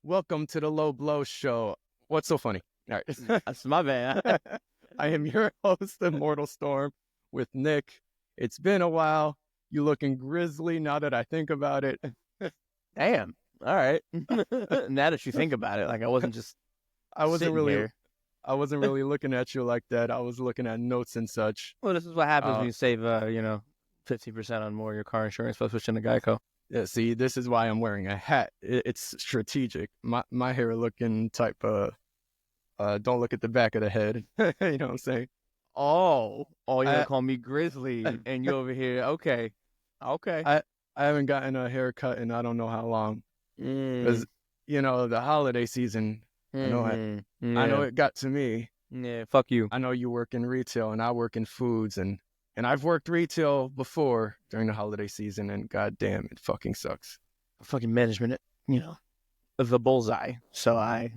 Welcome to the Low Blow Show. What's so funny? All right. That's my bad. I am your host, Immortal Storm, with Nick. It's been a while. You looking grizzly now that I think about it. Damn. All right. Now that you think about it, like I wasn't just I wasn't really here. I wasn't really looking at you like that. I was looking at notes and such. Well, this is what happens when you save, 15% on more of your car insurance by switching to Geico. Yeah, see, this is why I'm wearing a hat. It's strategic. My hair looking type don't look at the back of the head. You know what I'm saying? Oh, you're gonna call me grizzly, and you over here? Okay. I haven't gotten a haircut in I don't know how long. Because the holiday season. I know it got to me. Yeah, fuck you. I know you work in retail and I work in foods, and I've worked retail before during the holiday season, and goddamn, it fucking sucks. Fucking management, of the bullseye. So I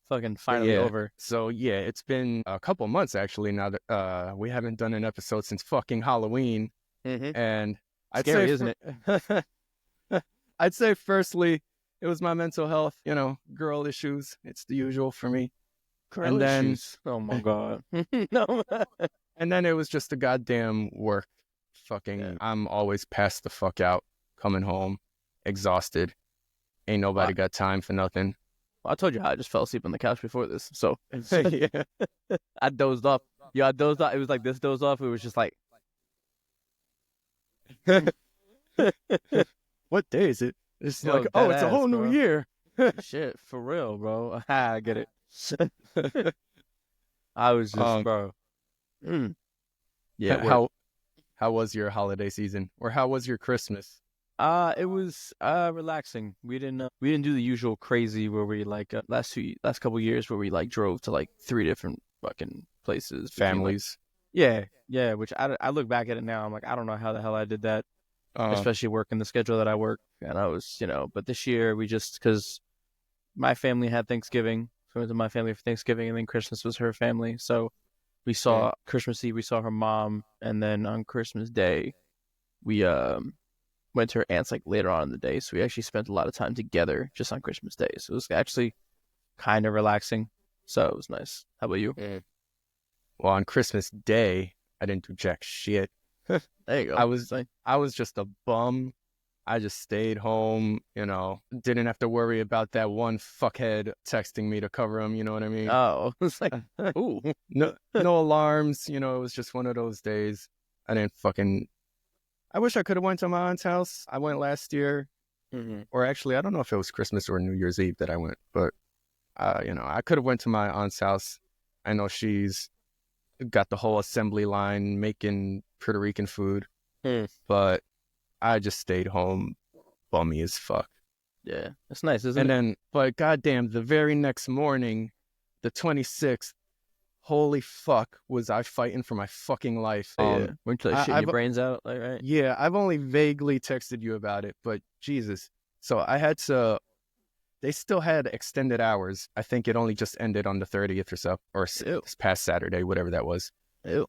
fucking finally over. So yeah, it's been a couple months actually now that we haven't done an episode since fucking Halloween, and I'd Scary, say, isn't it? I'd say firstly, it was my mental health, girl issues. It's the usual for me. And then, oh my god, no. And then it was just the goddamn work. I'm always passed the fuck out, coming home, exhausted. Ain't nobody got time for nothing. Well, I told you how I just fell asleep on the couch before this. So yeah. I dozed off. Yeah, I dozed off. It was like this doze off. It was just like. What day is it? It's like, oh, it's a whole new year. Shit, for real, bro. I get it. I was just, bro. Yeah. How was your holiday season, or how was your Christmas? It was relaxing. We didn't do the usual crazy where we last couple years where we drove to 3 different fucking places, families. Yeah. Which I look back at it now. I'm like, I don't know how the hell I did that, especially working the schedule that I work. And I was, but this year we just, because my family had Thanksgiving, so I went to my family for Thanksgiving, and then Christmas was her family. So we saw Christmas Eve, we saw her mom, and then on Christmas Day, we went to her aunt's later on in the day. So we actually spent a lot of time together just on Christmas Day. So it was actually kind of relaxing. So it was nice. How about you? Well, on Christmas Day, I didn't do jack shit. There you go. I was just a bum. I just stayed home, didn't have to worry about that one fuckhead texting me to cover him, you know what I mean? Oh, it's like, ooh. No alarms, it was just one of those days. I wish I could have went to my aunt's house. I went last year, or actually, I don't know if it was Christmas or New Year's Eve that I went, but, I could have went to my aunt's house. I know she's got the whole assembly line making Puerto Rican food, but I just stayed home, bummy as fuck. Yeah, it's nice, isn't it? But goddamn, the very next morning, the 26th, holy fuck, was I fighting for my fucking life. Weren't you shitting your brains out, right? Yeah, I've only vaguely texted you about it, but Jesus. So I had to, they still had extended hours. I think it only just ended on the 30th or so, or this past Saturday, whatever that was. Ew.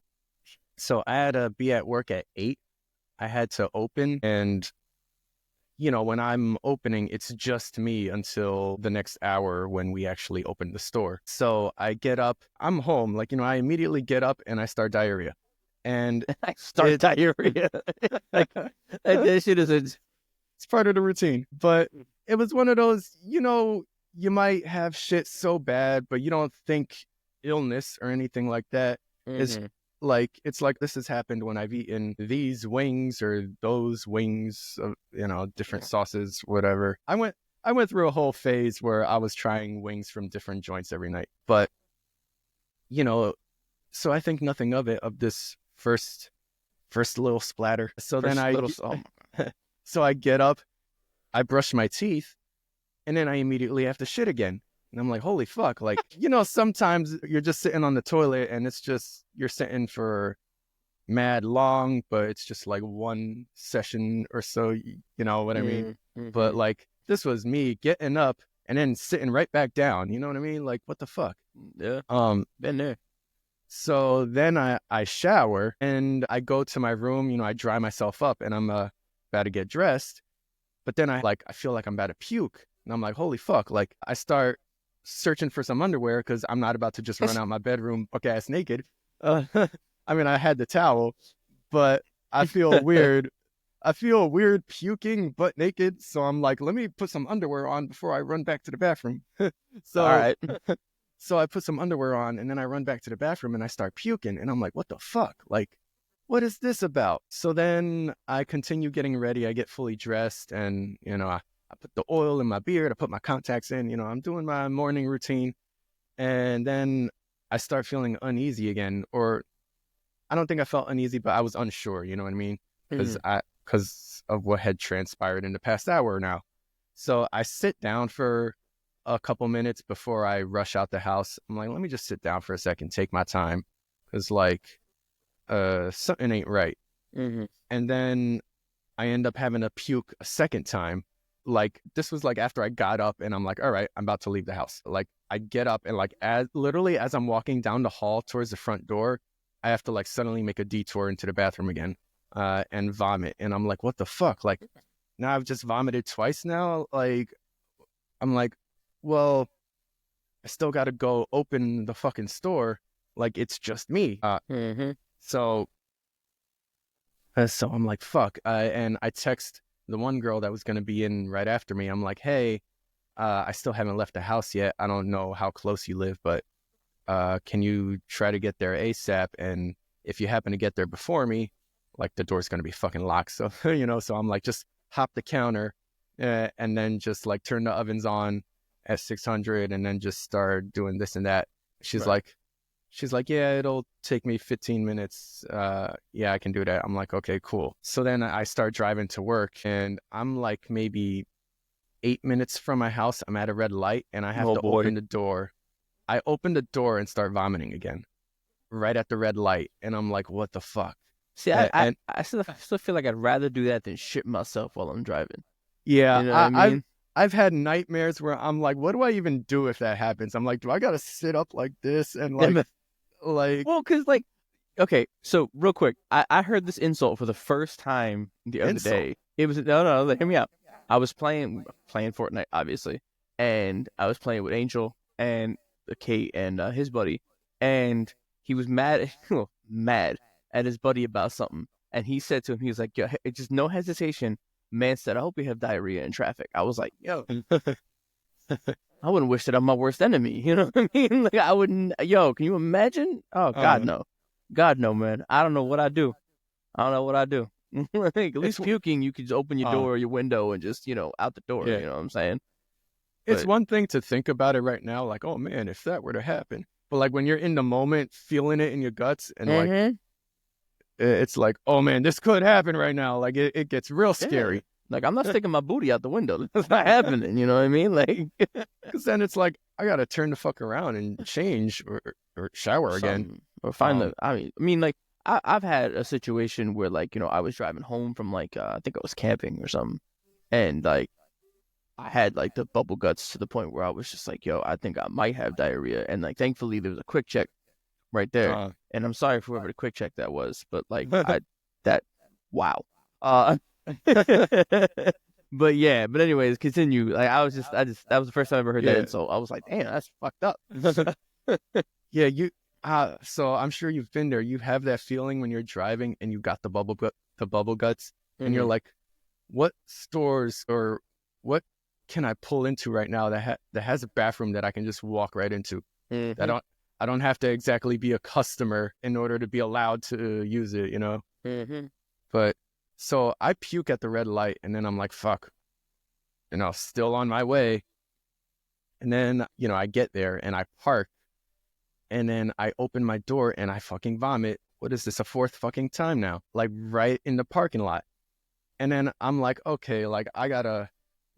So I had to be at work at 8. I had to open, and, when I'm opening, it's just me until the next hour when we actually open the store. So I get up, I'm home, I immediately get up and I start diarrhea. And I start diarrhea. That shit it's part of the routine. But it was one of those, you might have shit so bad, but you don't think illness or anything like that is... it's like this has happened when I've eaten these wings or those wings of, different sauces, whatever. I went through a whole phase where I was trying wings from different joints every night. But, so I think nothing of it, of this first little splatter. So so I get up, I brush my teeth, and then I immediately have to shit again. And I'm like, holy fuck. Sometimes you're just sitting on the toilet and it's just, you're sitting for mad long, but it's just one session or so, you know what I mean? But this was me getting up and then sitting right back down. You know what I mean? What the fuck? Yeah. Been there. So then I shower and I go to my room, I dry myself up and I'm about to get dressed. But then I feel like I'm about to puke. And I'm like, holy fuck. Like, I start searching for some underwear because I'm not about to just run out my bedroom buck-ass naked. I mean, I had the towel, but I feel weird. I feel weird puking butt naked. So I'm like, let me put some underwear on before I run back to the bathroom. So, All right. so I put some underwear on and then I run back to the bathroom and I start puking. And I'm like, what the fuck? Like, what is this about? So then I continue getting ready. I get fully dressed and, I put the oil in my beard. I put my contacts in. I'm doing my morning routine. And then I start feeling uneasy again. Or I don't think I felt uneasy, but I was unsure. You know what I mean? Because of what had transpired in the past hour now. So I sit down for a couple minutes before I rush out the house. I'm like, let me just sit down for a second, take my time. Because, like, something ain't right. And then I end up having to puke a second time. Like, this was like after I got up and I'm like, all right, I'm about to leave the house. Like, I get up and like literally as I'm walking down the hall towards the front door, I have to like suddenly make a detour into the bathroom again and vomit. And I'm like, what the fuck? Like, now I've just vomited twice now. Like, I'm like, well, I still got to go open the fucking store. Like, it's just me. So I'm like, fuck. And I text the one girl that was going to be in right after me. I'm like, hey, I still haven't left the house yet. I don't know how close you live, but can you try to get there ASAP? And if you happen to get there before me, like, the door's going to be fucking locked. So, so I'm like, just hop the counter and then just like turn the ovens on at 600 and then just start doing this and that. She's like, yeah, it'll take me 15 minutes. Yeah, I can do that. I'm like, okay, cool. So then I start driving to work and I'm like maybe 8 minutes from my house. I'm at a red light and I have to open the door. I open the door and start vomiting again right at the red light. And I'm like, what the fuck? See, I still feel like I'd rather do that than shit myself while I'm driving. Yeah, you know what I mean? I've had nightmares where I'm like, what do I even do if that happens? I'm like, do I got to sit up like this and like, well, because like, okay, so real quick, I heard this insult for the first time the other day. It was no, hear me out. I was playing Fortnite, obviously, and I was playing with Angel and Kate and his buddy, and he was mad at his buddy about something, and he said to him, he was like, yo, just no hesitation. Man said, I hope you have diarrhea in traffic. I was like, yo, I wouldn't wish that on my worst enemy. You know what I mean? Like, I wouldn't, can you imagine? Oh, God, no. God, no, man. I don't know what I do. Like, at least puking, you could just open your door or your window and just, out the door. Yeah. You know what I'm saying? It's one thing to think about it right now, like, oh, man, if that were to happen. But, like, when you're in the moment, feeling it in your guts and, like, it's like, oh, man, this could happen right now. Like, it gets real scary. Yeah. Like, I'm not sticking my booty out the window. That's not happening. You know what I mean? Like, because then it's like, I got to turn the fuck around and change or shower again. Or find I mean, like, I've had a situation where, like, I was driving home from, like, I think I was camping or something. And, like, I had, like, the bubble guts to the point where I was just like, yo, I think I might have diarrhea. And, like, thankfully, there was a quick check right there. And I'm sorry for whoever the quick check that was. But, like, wow. But anyways, continue. Like, I that was the first time I ever heard that insult. I was like, damn, that's fucked up. Yeah, so I'm sure you've been there. You have that feeling when you're driving and you got the bubble guts, and you're like, what stores or what can I pull into right now that has a bathroom that I can just walk right into? I don't have to exactly be a customer in order to be allowed to use it, But so I puke at the red light, and then I'm like, fuck, still on my way. And then, I get there and I park, and then I open my door and I fucking vomit. What is this, a fourth fucking time now? Like, right in the parking lot. And then I'm like, okay, like, I gotta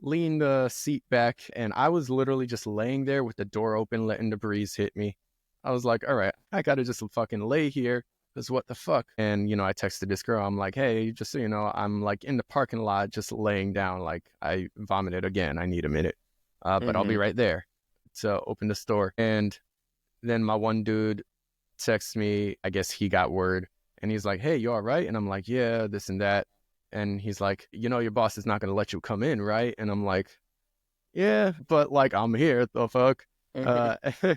lean the seat back. And I was literally just laying there with the door open, letting the breeze hit me. I was like, all right, I gotta just fucking lay here. Because what the fuck? And, I texted this girl. I'm like, hey, just so you know, I'm like in the parking lot just laying down. Like, I vomited again. I need a minute. But I'll be right there to open the store. And then my one dude texts me. I guess he got word. And he's like, hey, you all right? And I'm like, yeah, this and that. And he's like, your boss is not going to let you come in, right? And I'm like, yeah, but like I'm here, the fuck. Mhm. Uh,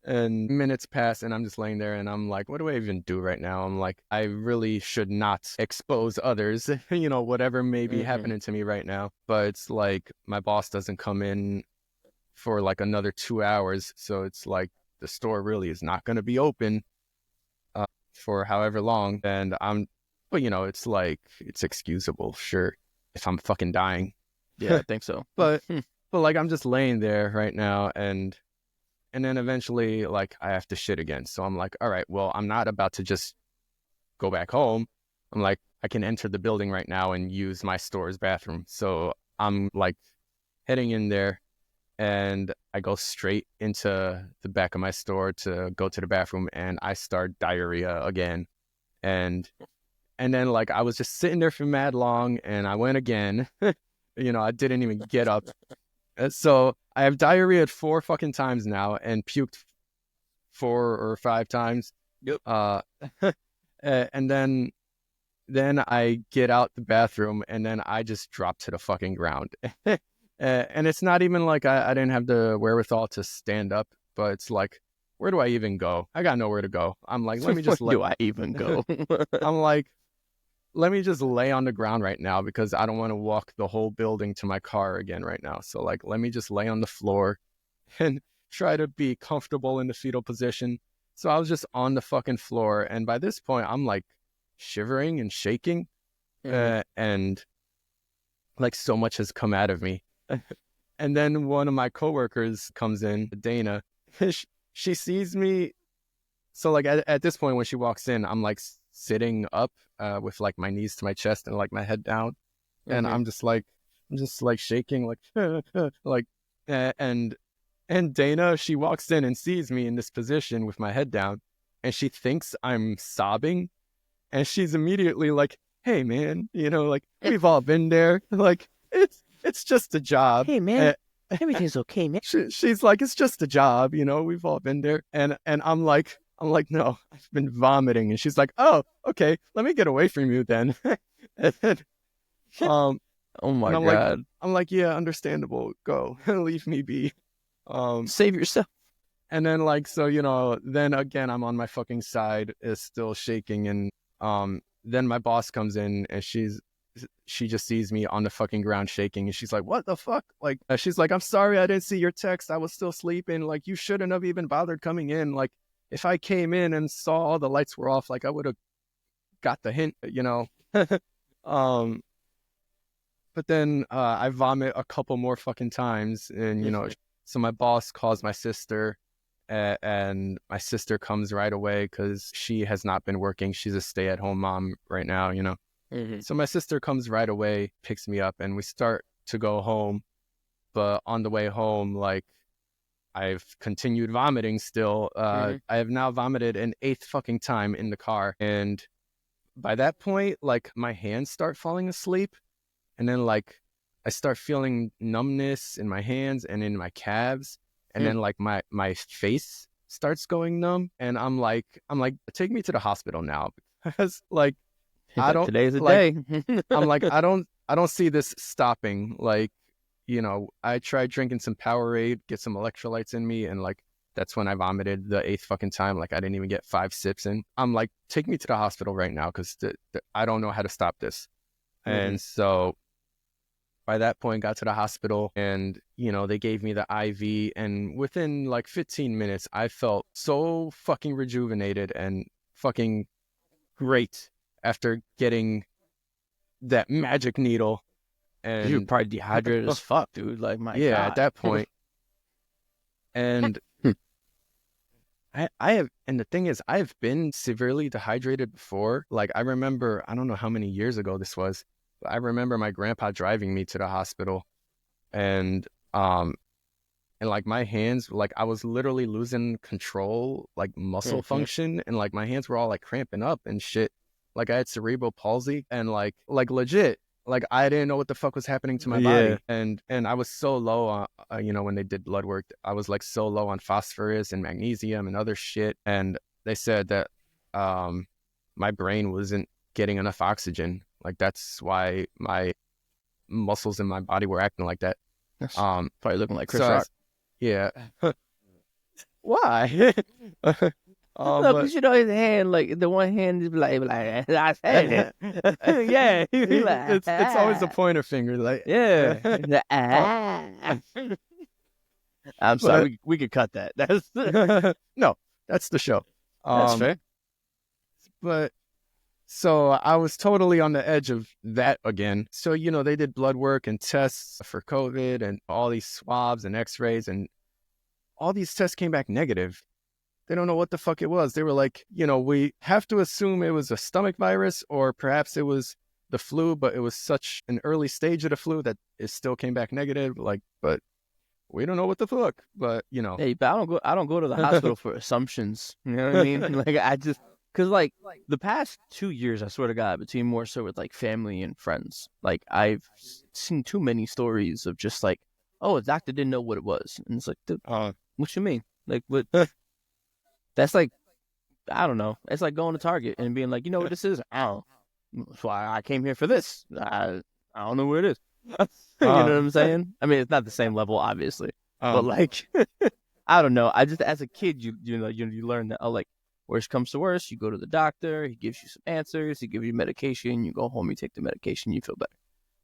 and minutes pass, and I'm just laying there, and I'm like, what do I even do right now? I'm like, I really should not expose others, whatever may be Mhm. happening to me right now. But it's like my boss doesn't come in for like another 2 hours, so it's like the store really is not going to be open for however long. And but it's like it's excusable, sure, if I'm fucking dying. Yeah, I think so. but but like I'm just laying there right now, and then eventually like I have to shit again. So I'm like, all right, well, I'm not about to just go back home. I'm like, I can enter the building right now and use my store's bathroom. So I'm like heading in there, and I go straight into the back of my store to go to the bathroom, and I start diarrhea again. And then like I was just sitting there for mad long, and I went again. I didn't even get up. So I have diarrhea 4 fucking times now, and puked 4 or 5 times. Yep. And then I get out the bathroom, and then I just drop to the fucking ground. And it's not even like I didn't have the wherewithal to stand up, but it's like, where do I even go? I got nowhere to go. I'm like, let me just Where do I even go? I'm like, let me just lay on the ground right now, because I don't want to walk the whole building to my car again right now. So like, let me just lay on the floor and try to be comfortable in the fetal position. So I was just on the fucking floor, and by this point, I'm like shivering and shaking, and like so much has come out of me. And then one of my coworkers comes in, Dana. She sees me. So like at this point, when she walks in, I'm like sitting up with like my knees to my chest and like my head down, and I'm just like shaking, like like and Dana, she walks in and sees me in this position with my head down, and she thinks I'm sobbing, and she's immediately like, "Hey, man, like we've all been there. Like it's just a job. Hey, man, everything's okay, man. She's like, it's just a job. We've all been there." And I'm like, no, I've been vomiting. And she's like, oh, okay, let me get away from you then. and, um, Oh and my God. I'm like, yeah, understandable. Go, leave me be. Um, Save yourself. And then like, so, then again, I'm on my fucking side, is still shaking. And then my boss comes in, and she just sees me on the fucking ground shaking, and she's like, what the fuck? Like, she's like, I'm sorry, I didn't see your text. I was still sleeping. Like, you shouldn't have even bothered coming in. Like, if I came in and saw all the lights were off, like I would have got the hint. um, but then I vomit a couple more fucking times, and so my boss calls my sister, and my sister comes right away because she has not been working. She's a stay-at-home mom right now. So my sister comes right away, picks me up, and we start to go home. But on the way home, like, I've continued vomiting still. I have now vomited an eighth fucking time in the car. And by that point, like, my hands start falling asleep. And then, like, I start feeling numbness in my hands and in my calves. And then, like, my face starts going numb. And I'm like, take me to the hospital now. Because, like, I don't, Today's the like, day. I'm like, I don't see this stopping. Like, I tried drinking some Powerade, get some electrolytes in me, and like that's when I vomited the eighth fucking time. Like, I didn't even get 5 sips in. I'm like, take me to the hospital right now, because I don't know how to stop this. And so by that point, got to the hospital, and they gave me the IV, and within like 15 minutes, I felt so fucking rejuvenated and fucking great after getting that magic needle. You're And probably dehydrated as fuck, dude. Like, my yeah, God. at that point. And I have, and the thing is, I've been severely dehydrated before. Like, I remember, I don't know how many years ago this was, but I remember my grandpa driving me to the hospital, and like my hands, like I was literally losing control, like muscle function, and like my hands were all like cramping up and shit. Like, I had cerebral palsy, and like legit, like I didn't know what the fuck was happening to my body. And I was so low on, when they did blood work, I was like so low on phosphorus and magnesium and other shit. And they said that my brain wasn't getting enough oxygen. Like, that's why my muscles in my body were acting like that. Probably looking like Chris Rock. Yeah. Why? No, because his hand, like the one hand is like I said it. Yeah, it's always a pointer finger, like yeah. I'm sorry, we could cut that. That's no, that's the show. That's fair. But so I was totally on the edge of that again. So they did blood work and tests for COVID and all these swabs and X-rays, and all these tests came back negative. They don't know what the fuck it was. They were like, we have to assume it was a stomach virus or perhaps it was the flu, but it was such an early stage of the flu that it still came back negative. Like, but we don't know what the fuck. But Hey, but I don't go to the hospital for assumptions. You know what I mean? Like because like the past 2 years, I swear to God, between more so with like family and friends, like I've seen too many stories of just like, oh, a doctor didn't know what it was, and it's like, what you mean? Like what? That's like, I don't know. It's like going to Target and being like, you know what this is? I don't know. That's why I came here for this. I don't know what it is. You know what I'm saying? I mean, it's not the same level, obviously, but like, I don't know. I just, as a kid, you learn that, like, worst comes to worst, you go to the doctor, he gives you some answers, he gives you medication, you go home, you take the medication, you feel better.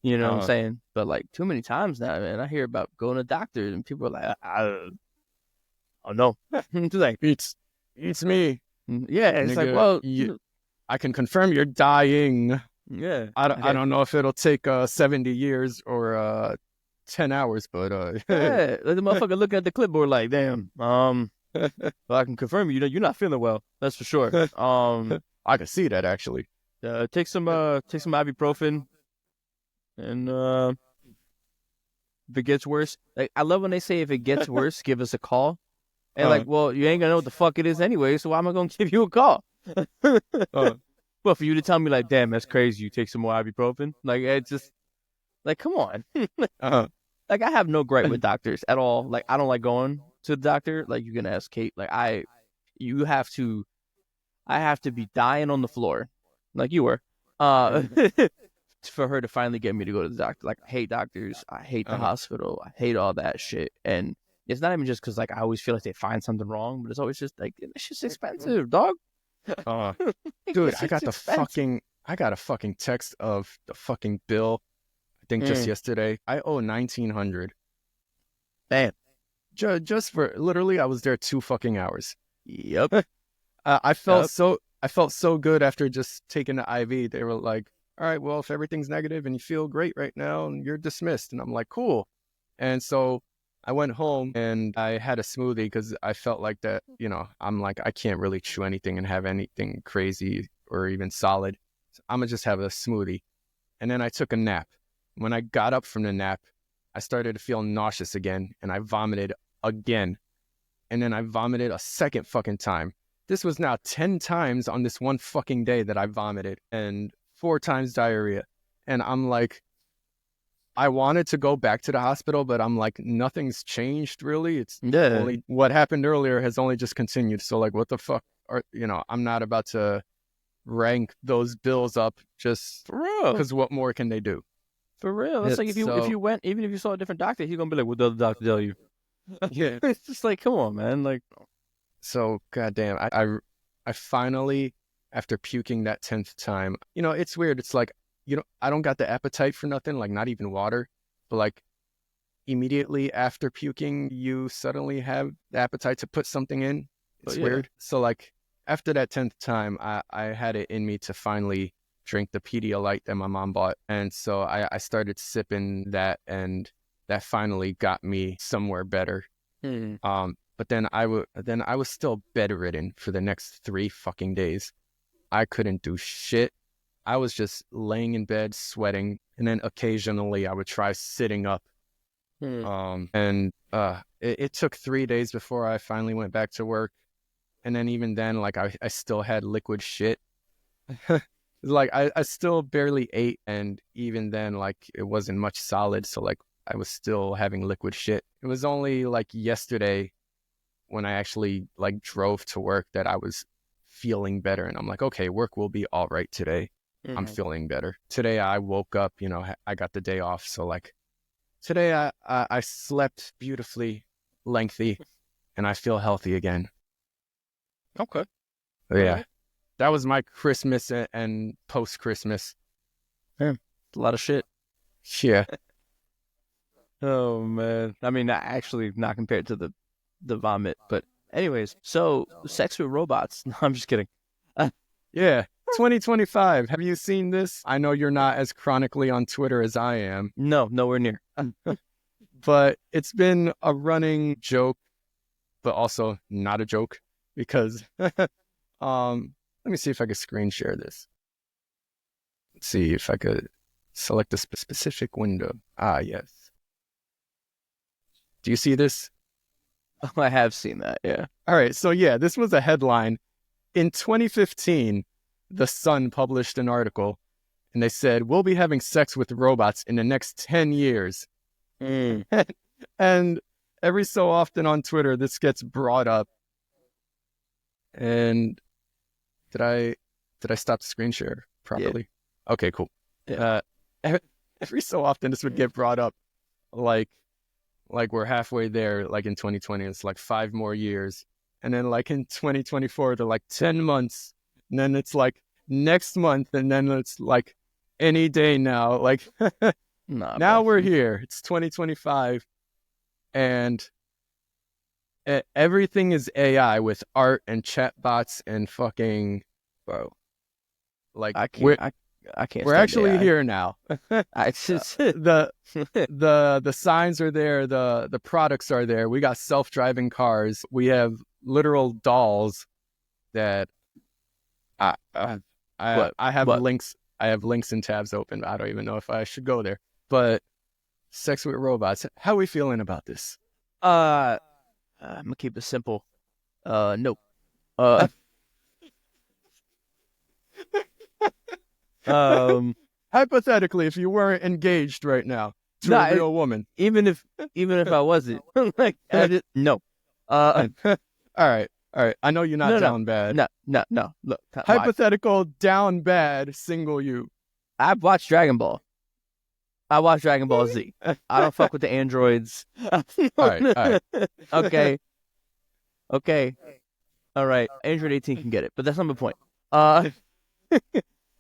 You know what I'm saying? But like, too many times now, man, I hear about going to doctors and people are like, oh no, it's like it's me. Yeah, it's like, well, I can confirm you're dying. Yeah, I don't know if it'll take 70 years or 10 hours, but yeah, the motherfucker looking at the clipboard like, damn, well, I can confirm you're not feeling well. That's for sure. I can see that actually. Take some ibuprofen, and if it gets worse, like I love when they say if it gets worse, give us a call. And like, well, you ain't gonna know what the fuck it is anyway, so why am I gonna give you a call? Well, for you to tell me like, damn, that's crazy, you take some more ibuprofen, like it's just like, come on. Like I have no gripe with doctors at all. Like I don't like going to the doctor. Like you can ask Kate. Like I have to be dying on the floor, like you were, for her to finally get me to go to the doctor. Like I hate doctors. I hate the hospital. I hate all that shit. And it's not even just because like I always feel like they find something wrong, but it's always just like it's just expensive, dog. Dude, I got a fucking text of the fucking bill. I think just yesterday. I owe $1,900. Damn. Just for literally, I was there 2 fucking hours. Yep. I felt so good after just taking the IV. They were like, all right, well, if everything's negative and you feel great right now, and you're dismissed. And I'm like, cool. And so I went home and I had a smoothie because I felt like that, I'm like, I can't really chew anything and have anything crazy or even solid. So I'm going to just have a smoothie. And then I took a nap. When I got up from the nap, I started to feel nauseous again and I vomited again. And then I vomited a second fucking time. This was now 10 times on this one fucking day that I vomited and 4 times diarrhea. And I'm like, I wanted to go back to the hospital, but I'm like, nothing's changed really. It's only what happened earlier has only just continued. So like, what the fuck I'm not about to rank those bills up just for real. Because what more can they do? For real. It's like if you went, even if you saw a different doctor, he's gonna be like, what did the doctor tell you? Yeah. It's just like, come on, man. Like, so goddamn, I finally, after puking that 10th time, it's weird. It's like, I don't got the appetite for nothing, like not even water, but like immediately after puking, you suddenly have the appetite to put something in. It's weird. So like after that 10th time, I had it in me to finally drink the Pedialyte that my mom bought. And so I started sipping that, and that finally got me somewhere better. But then I was still bedridden for the next 3 fucking days. I couldn't do shit. I was just laying in bed sweating, and then occasionally I would try sitting up. And it took 3 days before I finally went back to work. And then even then, like I still had liquid shit. Like I still barely ate, and even then, like it wasn't much solid. So like I was still having liquid shit. It was only like yesterday when I actually like drove to work that I was feeling better, and I'm like, okay, work will be all right today. I'm feeling better. Today I woke up, I got the day off, so like today I slept beautifully lengthy, and I feel healthy again. Okay. Yeah. Right. That was my Christmas and post-Christmas. Yeah. A lot of shit. Yeah. Oh, man. I mean, actually, not compared to the vomit. But anyways, so sex with robots. No, I'm just kidding. Yeah. 2025. Have you seen this? I know you're not as chronically on Twitter as I am. No, nowhere near. But it's been a running joke, but also not a joke because let me see if I could screen share this. Let's see if I could select a specific window. Ah, yes. Do you see this? I have seen that, yeah. All right, so yeah, this was a headline. In 2015, The Sun published an article, and they said, we'll be having sex with robots in the next 10 years. And every so often on Twitter, this gets brought up. And did I stop the screen share properly? Yeah. Okay, cool. Yeah. Every so often, this would get brought up, like we're halfway there, like in 2020, it's like 5 more years. And then like in 2024, they're like 10 months. And then it's like next month. And then it's like any day now. Like now we're here. It's 2025. And everything is AI with art and chatbots and fucking, bro. Like I can't. We're actually AI. here now. The signs are there. The products are there. We got self-driving cars. We have literal dolls that I have links. I have links and tabs open. I don't even know if I should go there. But sex with robots. How are we feeling about this? I'm gonna keep it simple. Nope. Hypothetically, if you weren't engaged right now to a real woman, even if I wasn't, like, no. All right. I know you're not down bad. No. Look, hypothetical down bad single you. I've watched Dragon Ball. I watch Dragon Ball Z. I don't fuck with the androids. All right. Okay. All right. Android 18 can get it, but that's not the point.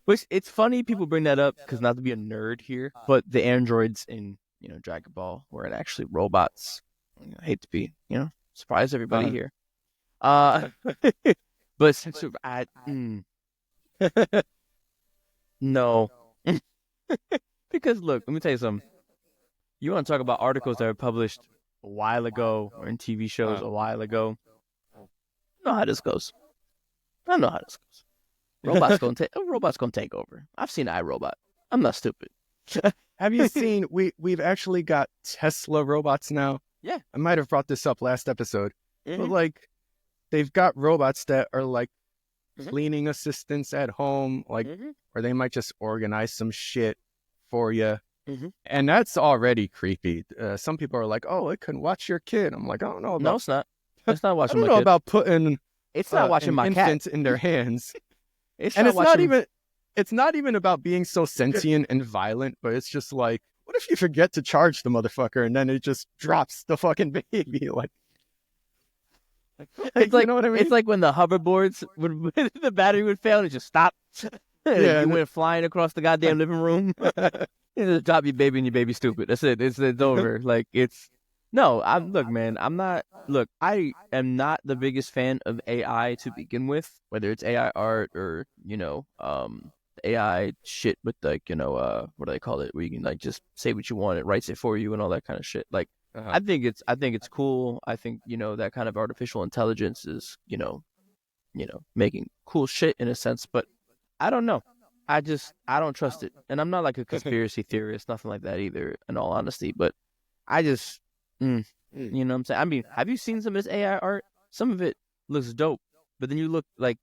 Which it's funny people bring that up because not to be a nerd here, but the androids in Dragon Ball weren't actually robots. I hate to be surprise everybody here. But since no. Because look, let me tell you something. You want to talk about articles that were published a while ago or in TV shows a while ago? I know how this goes. Robots gonna take over. I've seen iRobot. I'm not stupid. Have you seen we've actually got Tesla robots now? Yeah. I might have brought this up last episode. But like they've got robots that are like cleaning assistants at home, like or they might just organize some shit for you. And that's already creepy. Some people are like, "Oh, it can watch your kid." I'm like, "I don't know about." No, it's not. It's not watching I don't know about putting. It's not watching my infant cat in their hands. It's not even about being so sentient and violent, but it's just like, what if you forget to charge the motherfucker and then it just drops the fucking baby? Like it's like, you know what I mean? It's like when the hoverboards the battery would fail and it just stopped. Yeah, you went flying across the goddamn living room. You just drop your baby and your baby's stupid. That's it. It's over. Like I am not the biggest fan of AI to begin with, whether it's AI art or, AI shit with like, what do they call it? Where you can like just say what you want, it writes it for you and all that kind of shit. Like I think it's cool. I think, that kind of artificial intelligence is, making cool shit in a sense, but I don't know. I don't trust it. And I'm not like a conspiracy theorist, nothing like that either, in all honesty, but I just you know what I'm saying? I mean, have you seen some of this AI art? Some of it looks dope, but then you look like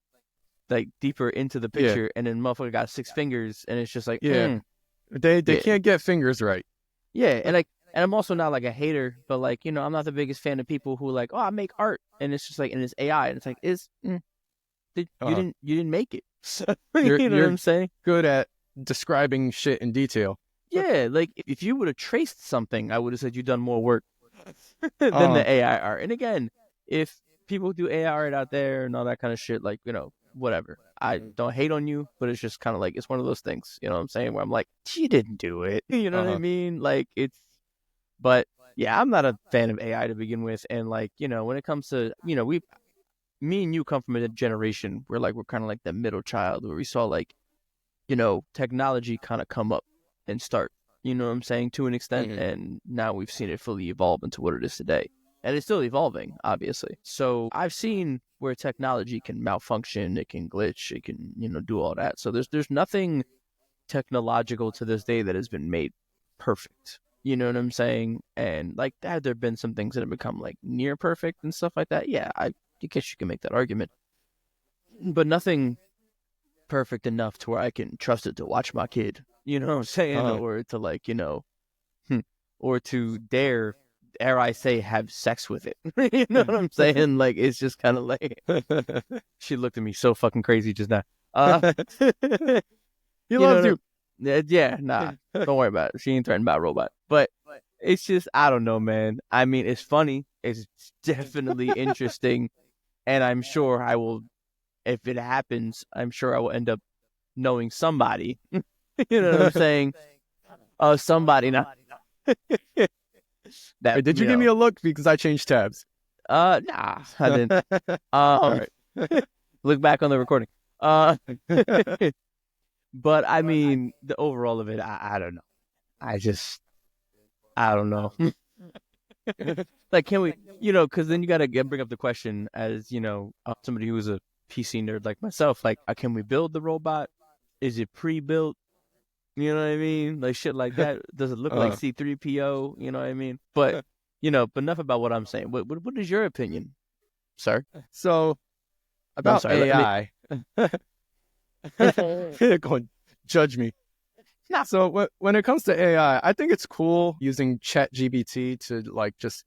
deeper into the picture, and then motherfucker got 6 fingers, and it's just like, they can't get fingers right. Yeah, and I'm also not like a hater, but like, I'm not the biggest fan of people who like, oh, I make art, and it's just like, and it's AI, and it's like, you didn't make it. You know what I'm saying? Good at describing shit in detail. Yeah, like if you would have traced something, I would have said you've done more work than the AI art. And again, if people do AI art out there and all that kind of shit, like, whatever. I don't hate on you, but it's just kind of like, it's one of those things, you know what I'm saying? Where I'm like, she didn't do it. You know what I mean? Like, but yeah, I'm not a fan of AI to begin with. And like, when it comes to, me and you come from a generation where like, we're kind of like the middle child where we saw like, technology kind of come up and start, you know what I'm saying, to an extent. And now we've seen it fully evolve into what it is today. And it's still evolving, obviously. So I've seen where technology can malfunction, it can glitch, it can, do all that. So there's nothing technological to this day that has been made perfect. You know what I'm saying? And like, have there been some things that have become like near perfect and stuff like that? Yeah, I guess you can make that argument. But nothing perfect enough to where I can trust it to watch my kid. You know what I'm saying? Or to like, or to dare I say, have sex with it. You know what I'm saying? Like, it's just kind of like, she looked at me so fucking crazy just now. He loves you. Yeah, nah, don't worry about it. She ain't threatened by a robot. But it's just, I don't know, man. I mean, it's funny. It's definitely interesting. And I'm sure I will, if it happens, I'm sure I will end up knowing somebody. You know what I'm saying? Somebody now. Wait, did you give me a look because I changed tabs? Nah, I didn't. All right. Look back on the recording. But I mean, the overall of it, I don't know. I don't know. Like, can we, because then you got to bring up the question as, somebody who is a PC nerd like myself, like, can we build the robot? Is it pre-built? You know what I mean? Like, shit like that. Does it look like C-3PO? You know what I mean? But, but enough about what I'm saying. What is your opinion, sir? So, about AI. Go and judge me. Nah. So when it comes to AI, I think it's cool using ChatGPT to like just,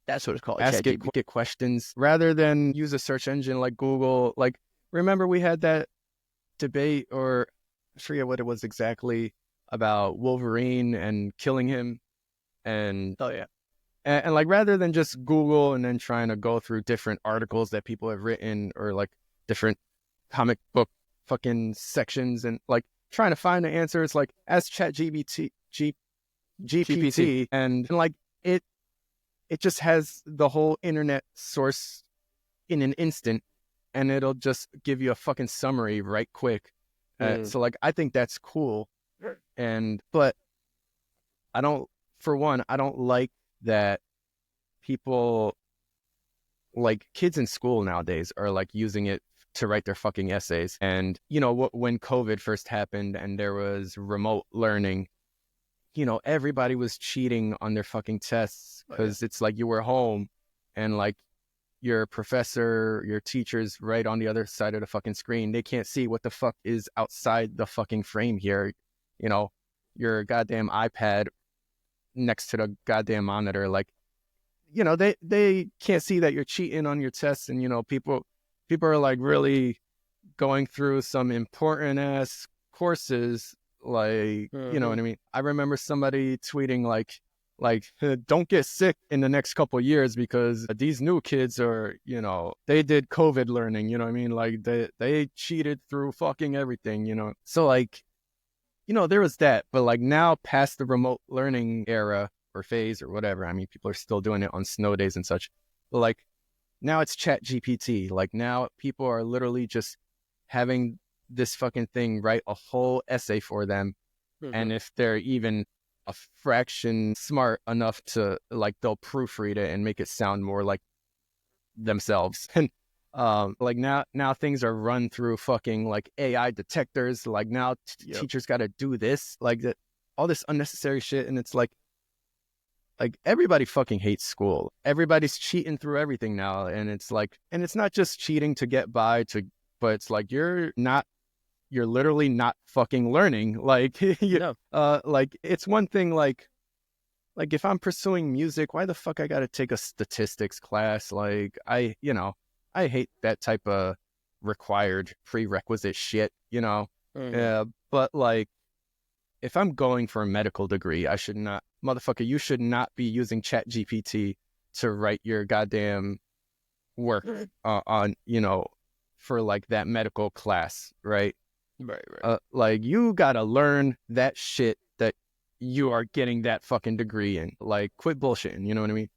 that's what it's called, ask it get questions rather than use a search engine like Google. Like, remember we had that debate, or I forget what it was exactly, about Wolverine and killing him. And oh yeah. And like, rather than just Google and then trying to go through different articles that people have written, or like different comic book fucking sections, and like trying to find the answer, it's like, ask ChatGPT, GPT, and like it just has the whole internet source in an instant, and it'll just give you a fucking summary right quick. So like, I think that's cool, but I don't like that people, like kids in school nowadays, are like using it to write their fucking essays. And when COVID first happened and there was remote learning, everybody was cheating on their fucking tests because it's like you were home and like your professor, your teacher's right on the other side of the fucking screen. They can't see what the fuck is outside the fucking frame here. Your goddamn iPad next to the goddamn monitor. Like, they can't see that you're cheating on your tests. And, people are like really going through some important ass courses. Like, you know what I mean? I remember somebody tweeting like, don't get sick in the next couple of years because these new kids are, they did COVID learning, you know what I mean? Like they cheated through fucking everything, So like, there was that, but like now past the remote learning era or phase or whatever, I mean, people are still doing it on snow days and such, but like now it's ChatGPT. Like now people are literally just having this fucking thing write a whole essay for them. And if they're even a fraction smart enough to, like, they'll proofread it and make it sound more like themselves. And like now things are run through fucking like AI detectors. Like now teachers got to do this, like that, all this unnecessary shit. And it's like everybody fucking hates school. Everybody's cheating through everything now. And it's like, and it's not just cheating to get by, but it's like, you're literally not fucking learning. Like, like it's one thing, like if I'm pursuing music, why the fuck I got to take a statistics class? Like I hate that type of required prerequisite shit, Yeah, but like if I'm going for a medical degree, I should not, motherfucker, you should not be using ChatGPT to write your goddamn work on, for like that medical class, right? Right. Like, you gotta learn that shit that you are getting that fucking degree in. Like, quit bullshitting, you know what I mean?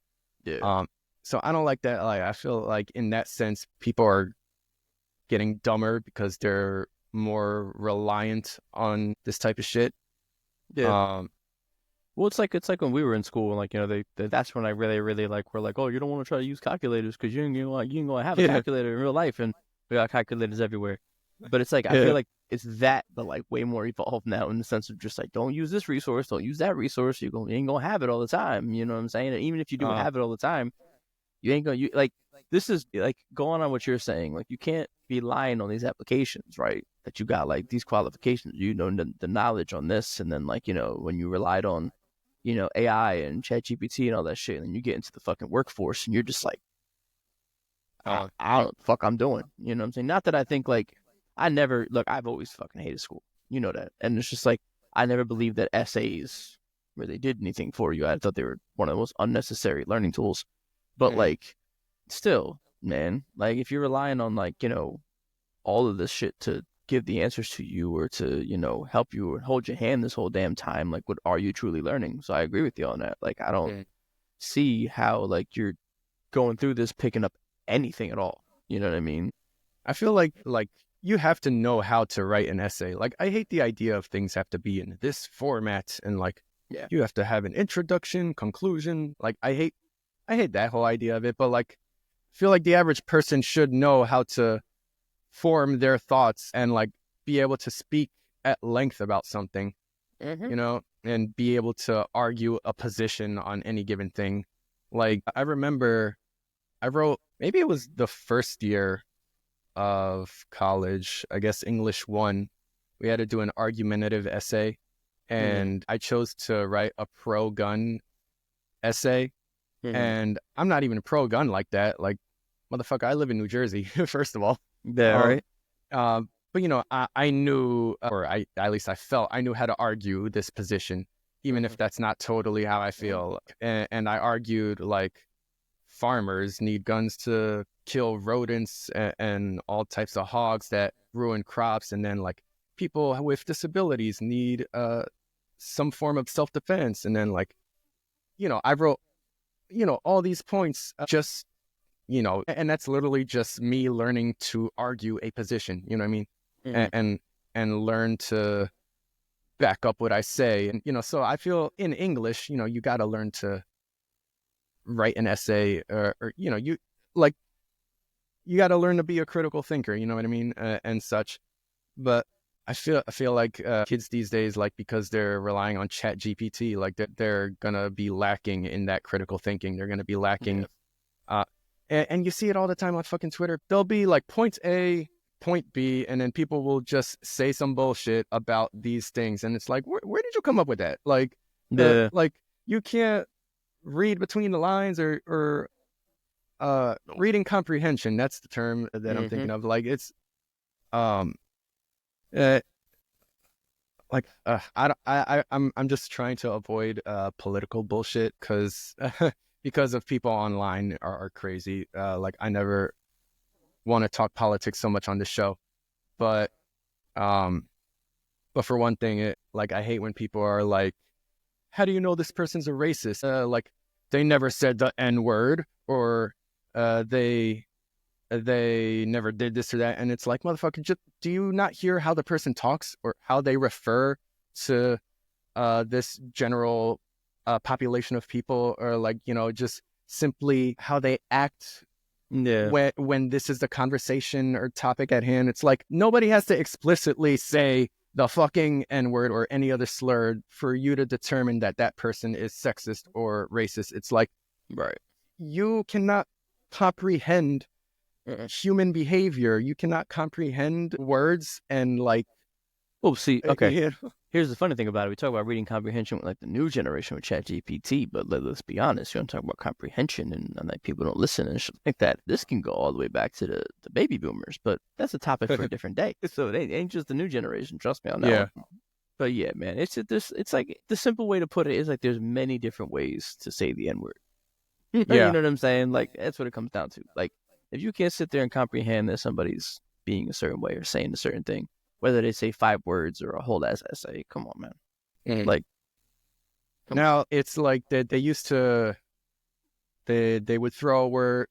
Yeah. So I don't like that. Like, I feel like in that sense, people are getting dumber because they're more reliant on this type of shit. Yeah. Well, it's like when we were in school, and like that's when I really like we're like, oh, you don't want to try to use calculators because you ain't gonna have a calculator in real life, and we got calculators everywhere. But it's like I feel like it's that, but like way more evolved now in the sense of just like, don't use this resource, don't use that resource. You ain't gonna have it all the time. You know what I'm saying? And even if you do have it all the time, you ain't gonna like this is like going on what you're saying. Like you can't be lying on these applications, right? That you got like these qualifications, the knowledge on this, and then like when you relied on AI and ChatGPT and all that shit, and then you get into the fucking workforce and you're just like, I don't know what the fuck I'm doing. You know what I'm saying? Not that I think like I've always fucking hated school. You know that. And it's just like I never believed that essays really did anything for you. I thought they were one of the most unnecessary learning tools. But like still, man, like if you're relying on like, all of this shit to give the answers to you or to, help you or hold your hand this whole damn time, like what are you truly learning? So I agree with you on that. Like I don't see how like you're going through this picking up anything at all. You know what I mean? I feel like you have to know how to write an essay. Like I hate the idea of things have to be in this format and like you have to have an introduction, conclusion. Like I hate that whole idea of it, but like I feel like the average person should know how to form their thoughts and like be able to speak at length about something, and be able to argue a position on any given thing. Like I remember I wrote, maybe it was the first year of college, I guess English 1, we had to do an argumentative essay, and I chose to write a pro-gun essay. And I'm not even a pro-gun like that. Like, motherfucker, I live in New Jersey, first of all. Yeah, right. But I knew, or at least I felt I knew how to argue this position, even if that's not totally how I feel. And I argued like farmers need guns to kill rodents and all types of hogs that ruin crops, and then like people with disabilities need some form of self-defense, and then like I wrote all these points, just and that's literally just me learning to argue a position, you know what I mean? And learn to back up what I say. And so I feel in English, you got to learn to write an essay, or you got to learn to be a critical thinker, you know what I mean, and such. But I feel like kids these days, like because they're relying on ChatGPT, like they're gonna be lacking in that critical thinking. They're gonna be lacking, and you see it all the time on fucking Twitter. There'll be like point A, point B, and then people will just say some bullshit about these things, and it's like, where did you come up with that? Like, like you can't read between the lines, or reading comprehension. That's the term that I'm thinking of. Like it's, I'm just trying to avoid political bullshit because of people online are crazy. Like I never want to talk politics so much on this show, but for one thing, I hate when people are like, how do you know this person's a racist? Like they never said the N-word, or they never did this or that. And it's like, motherfucker, do you not hear how the person talks or how they refer to this general population of people, or like, just simply how they act when this is the conversation or topic at hand? It's like nobody has to explicitly say the fucking N-word or any other slur for you to determine that person is sexist or racist. It's like, right, you cannot comprehend human behavior. You cannot comprehend words and like. Oh, see, okay. Here's the funny thing about it. We talk about reading comprehension with like the new generation with ChatGPT, but let's be honest. You want to talk about comprehension and like people don't listen and shit like that. This can go all the way back to the baby boomers, but that's a topic for a different day. So it ain't just the new generation. Trust me on that one. But yeah, man, it's like the simple way to put it is like there's many different ways to say the N-word. You know what I'm saying? Like that's what it comes down to. Like if you can't sit there and comprehend that somebody's being a certain way or saying a certain thing, whether they say 5 words or a whole ass essay, come on, man. Like now it's like they used to they would throw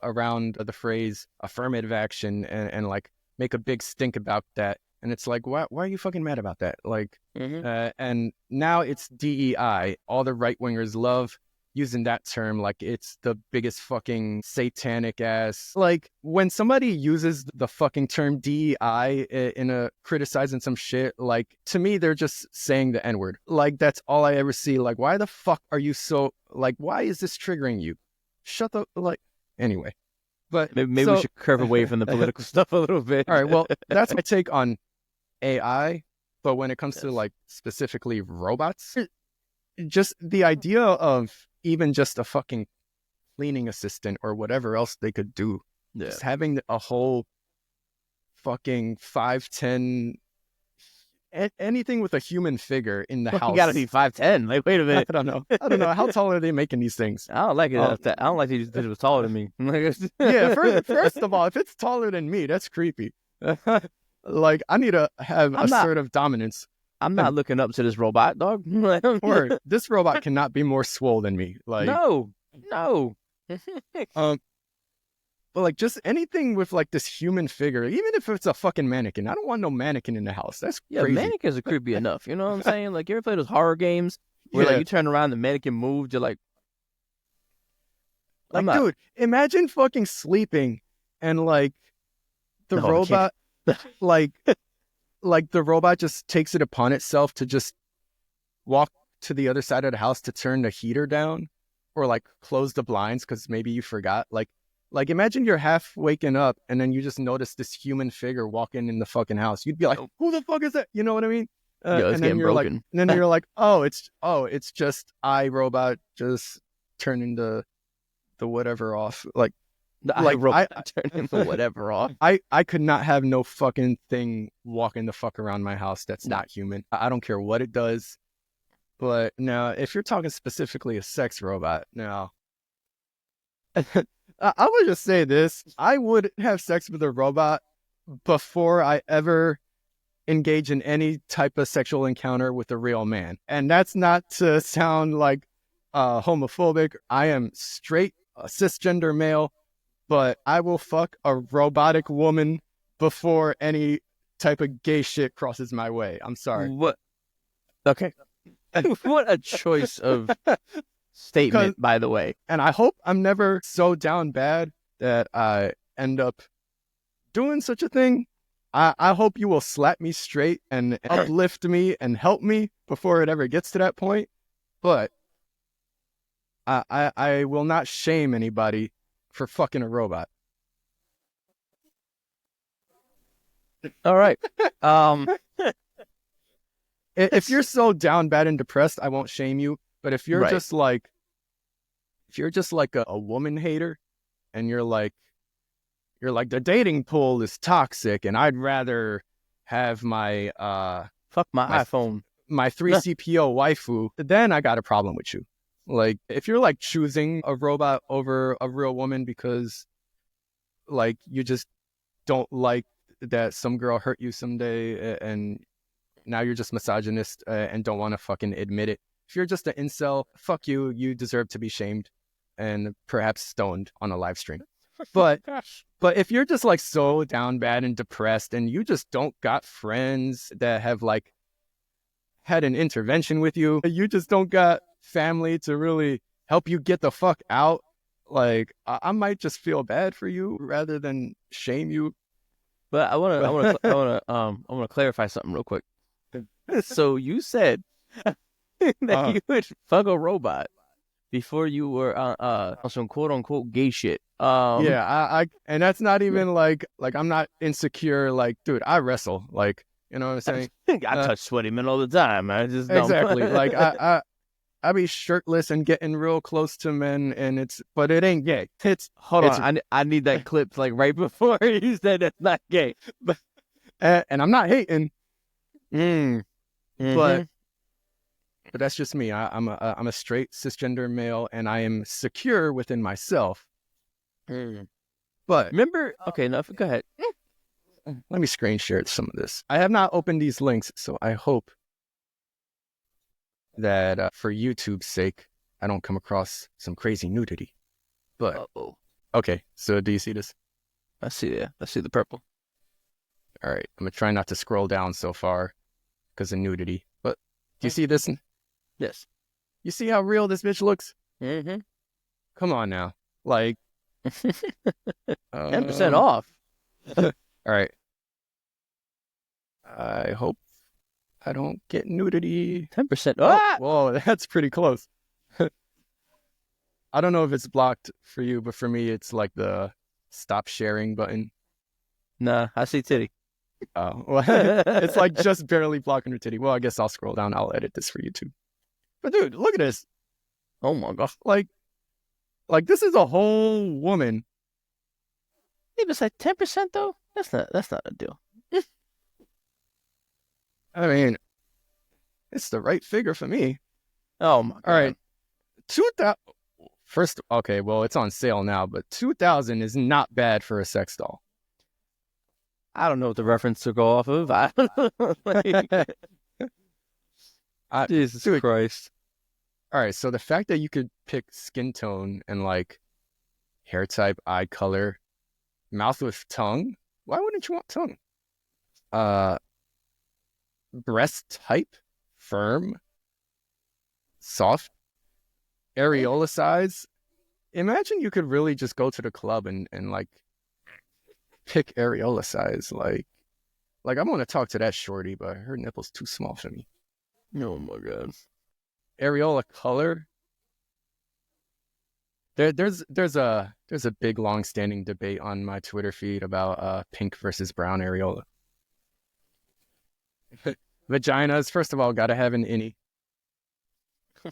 around the phrase affirmative action and like make a big stink about that. And it's like, why are you fucking mad about that? Like, and now it's DEI. All the right wingers love using that term like it's the biggest fucking satanic ass. Like when somebody uses the fucking term DEI in a criticizing some shit, like to me they're just saying the N-word. Like that's all I ever see. Like why the fuck are you so like why is this triggering you? Shut the like anyway. But maybe we should curve away from the political stuff a little bit. All right, well that's my take on AI, but when it comes to like specifically robots, just the idea of even just a fucking cleaning assistant or whatever else they could do, just having a whole fucking 5'10", anything with a human figure in the house. You gotta be 5'10". Like, wait a minute. I don't know. How tall are they making these things? I don't like it. I don't like it was taller than me. Yeah, first of all, if it's taller than me, that's creepy. Like, I need to have assertive dominance. I'm not looking up to this robot, dog. Or this robot cannot be more swole than me. Like no. But like just anything with like this human figure, even if it's a fucking mannequin. I don't want no mannequin in the house. That's crazy. Mannequins are creepy enough. You know what I'm saying? Like, you ever play those horror games where like you turn around, the mannequin moves, you're like, dude, imagine fucking sleeping and like the robot, like the robot just takes it upon itself to just walk to the other side of the house to turn the heater down or like close the blinds because maybe you forgot. Like imagine you're half waking up and then you just notice this human figure walking in the fucking house. You'd be like, who the fuck is that? You know what I mean? It's and then you're broken. Like, and then you're like, it's just iRobot just turning the whatever off. Like the iRobot turning the whatever off. I could not have no fucking thing walking the fuck around my house that's not human. I don't care what it does. But now, if you're talking specifically a sex robot, now I would just say this: I would have sex with a robot before I ever engage in any type of sexual encounter with a real man. And that's not to sound like homophobic. I am straight, a cisgender male, but I will fuck a robotic woman before any type of gay shit crosses my way. I'm sorry. What? Okay. What a choice of statement, by the way. And I hope I'm never so down bad that I end up doing such a thing. I hope you will slap me straight and uplift me and help me before it ever gets to that point. But I will not shame anybody for fucking a robot. All right. If you're so down bad and depressed, I won't shame you. But if you're just like, a woman hater, and you're like the dating pool is toxic, and I'd rather have my fuck my iPhone, my 3CPO waifu, then I got a problem with you. Like if you're like choosing a robot over a real woman because like you just don't like that some girl hurt you someday, and now you're just misogynist and don't want to fucking admit it. If you're just an incel, fuck you. You deserve to be shamed and perhaps stoned on a live stream. But if you're just like so down bad and depressed and you just don't got friends that have like had an intervention with you, you just don't got family to really help you get the fuck out, like I might just feel bad for you rather than shame you. But I want to clarify something real quick. So you said that you would fuck a robot before you were on some quote unquote gay shit. Yeah, I and that's not even like I'm not insecure. Like, dude, I wrestle. Like, you know what I'm saying? I touch sweaty men all the time. I just exactly. Like I be shirtless and getting real close to men, but it ain't gay. Hold on, I need that clip like right before you said that's not gay. But and I'm not hating. But that's just me. I'm a straight cisgender male, and I am secure within myself. But remember, okay, no, go ahead. Let me screen share some of this. I have not opened these links, so I hope that for YouTube's sake, I don't come across some crazy nudity. But okay, so do you see this? I see the purple. All right, I'm gonna try not to scroll down so far because of nudity. But do you see this? Yes. You see how real this bitch looks? Mm-hmm. Come on now, like 10% off. All right. I hope I don't get nudity. 10%. Oh, whoa, that's pretty close. I don't know if it's blocked for you, but for me, it's like the stop sharing button. Nah, I see titty. Oh, well, it's like just barely blocking her titty. Well, I guess I'll scroll down. I'll edit this for YouTube. But dude, look at this. Oh my gosh. Like this is a whole woman. Even like 10% though? That's not a deal. I mean, it's the right figure for me. Oh my God. All right. 2000. First, okay, well, it's on sale now, but 2000 is not bad for a sex doll. I don't know what the reference to go off of. I don't know. Jesus Christ. All right, so the fact that you could pick skin tone and like hair type, eye color, mouth with tongue. Why wouldn't you want tongue? Breast type, firm, soft, areola size. Imagine you could really just go to the club and like pick areola size. Like I want to talk to that shorty, but her nipple's too small for me. Oh my God. Areola color. There's a big long-standing debate on my Twitter feed about pink versus brown areola. Vaginas, first of all, gotta have an innie,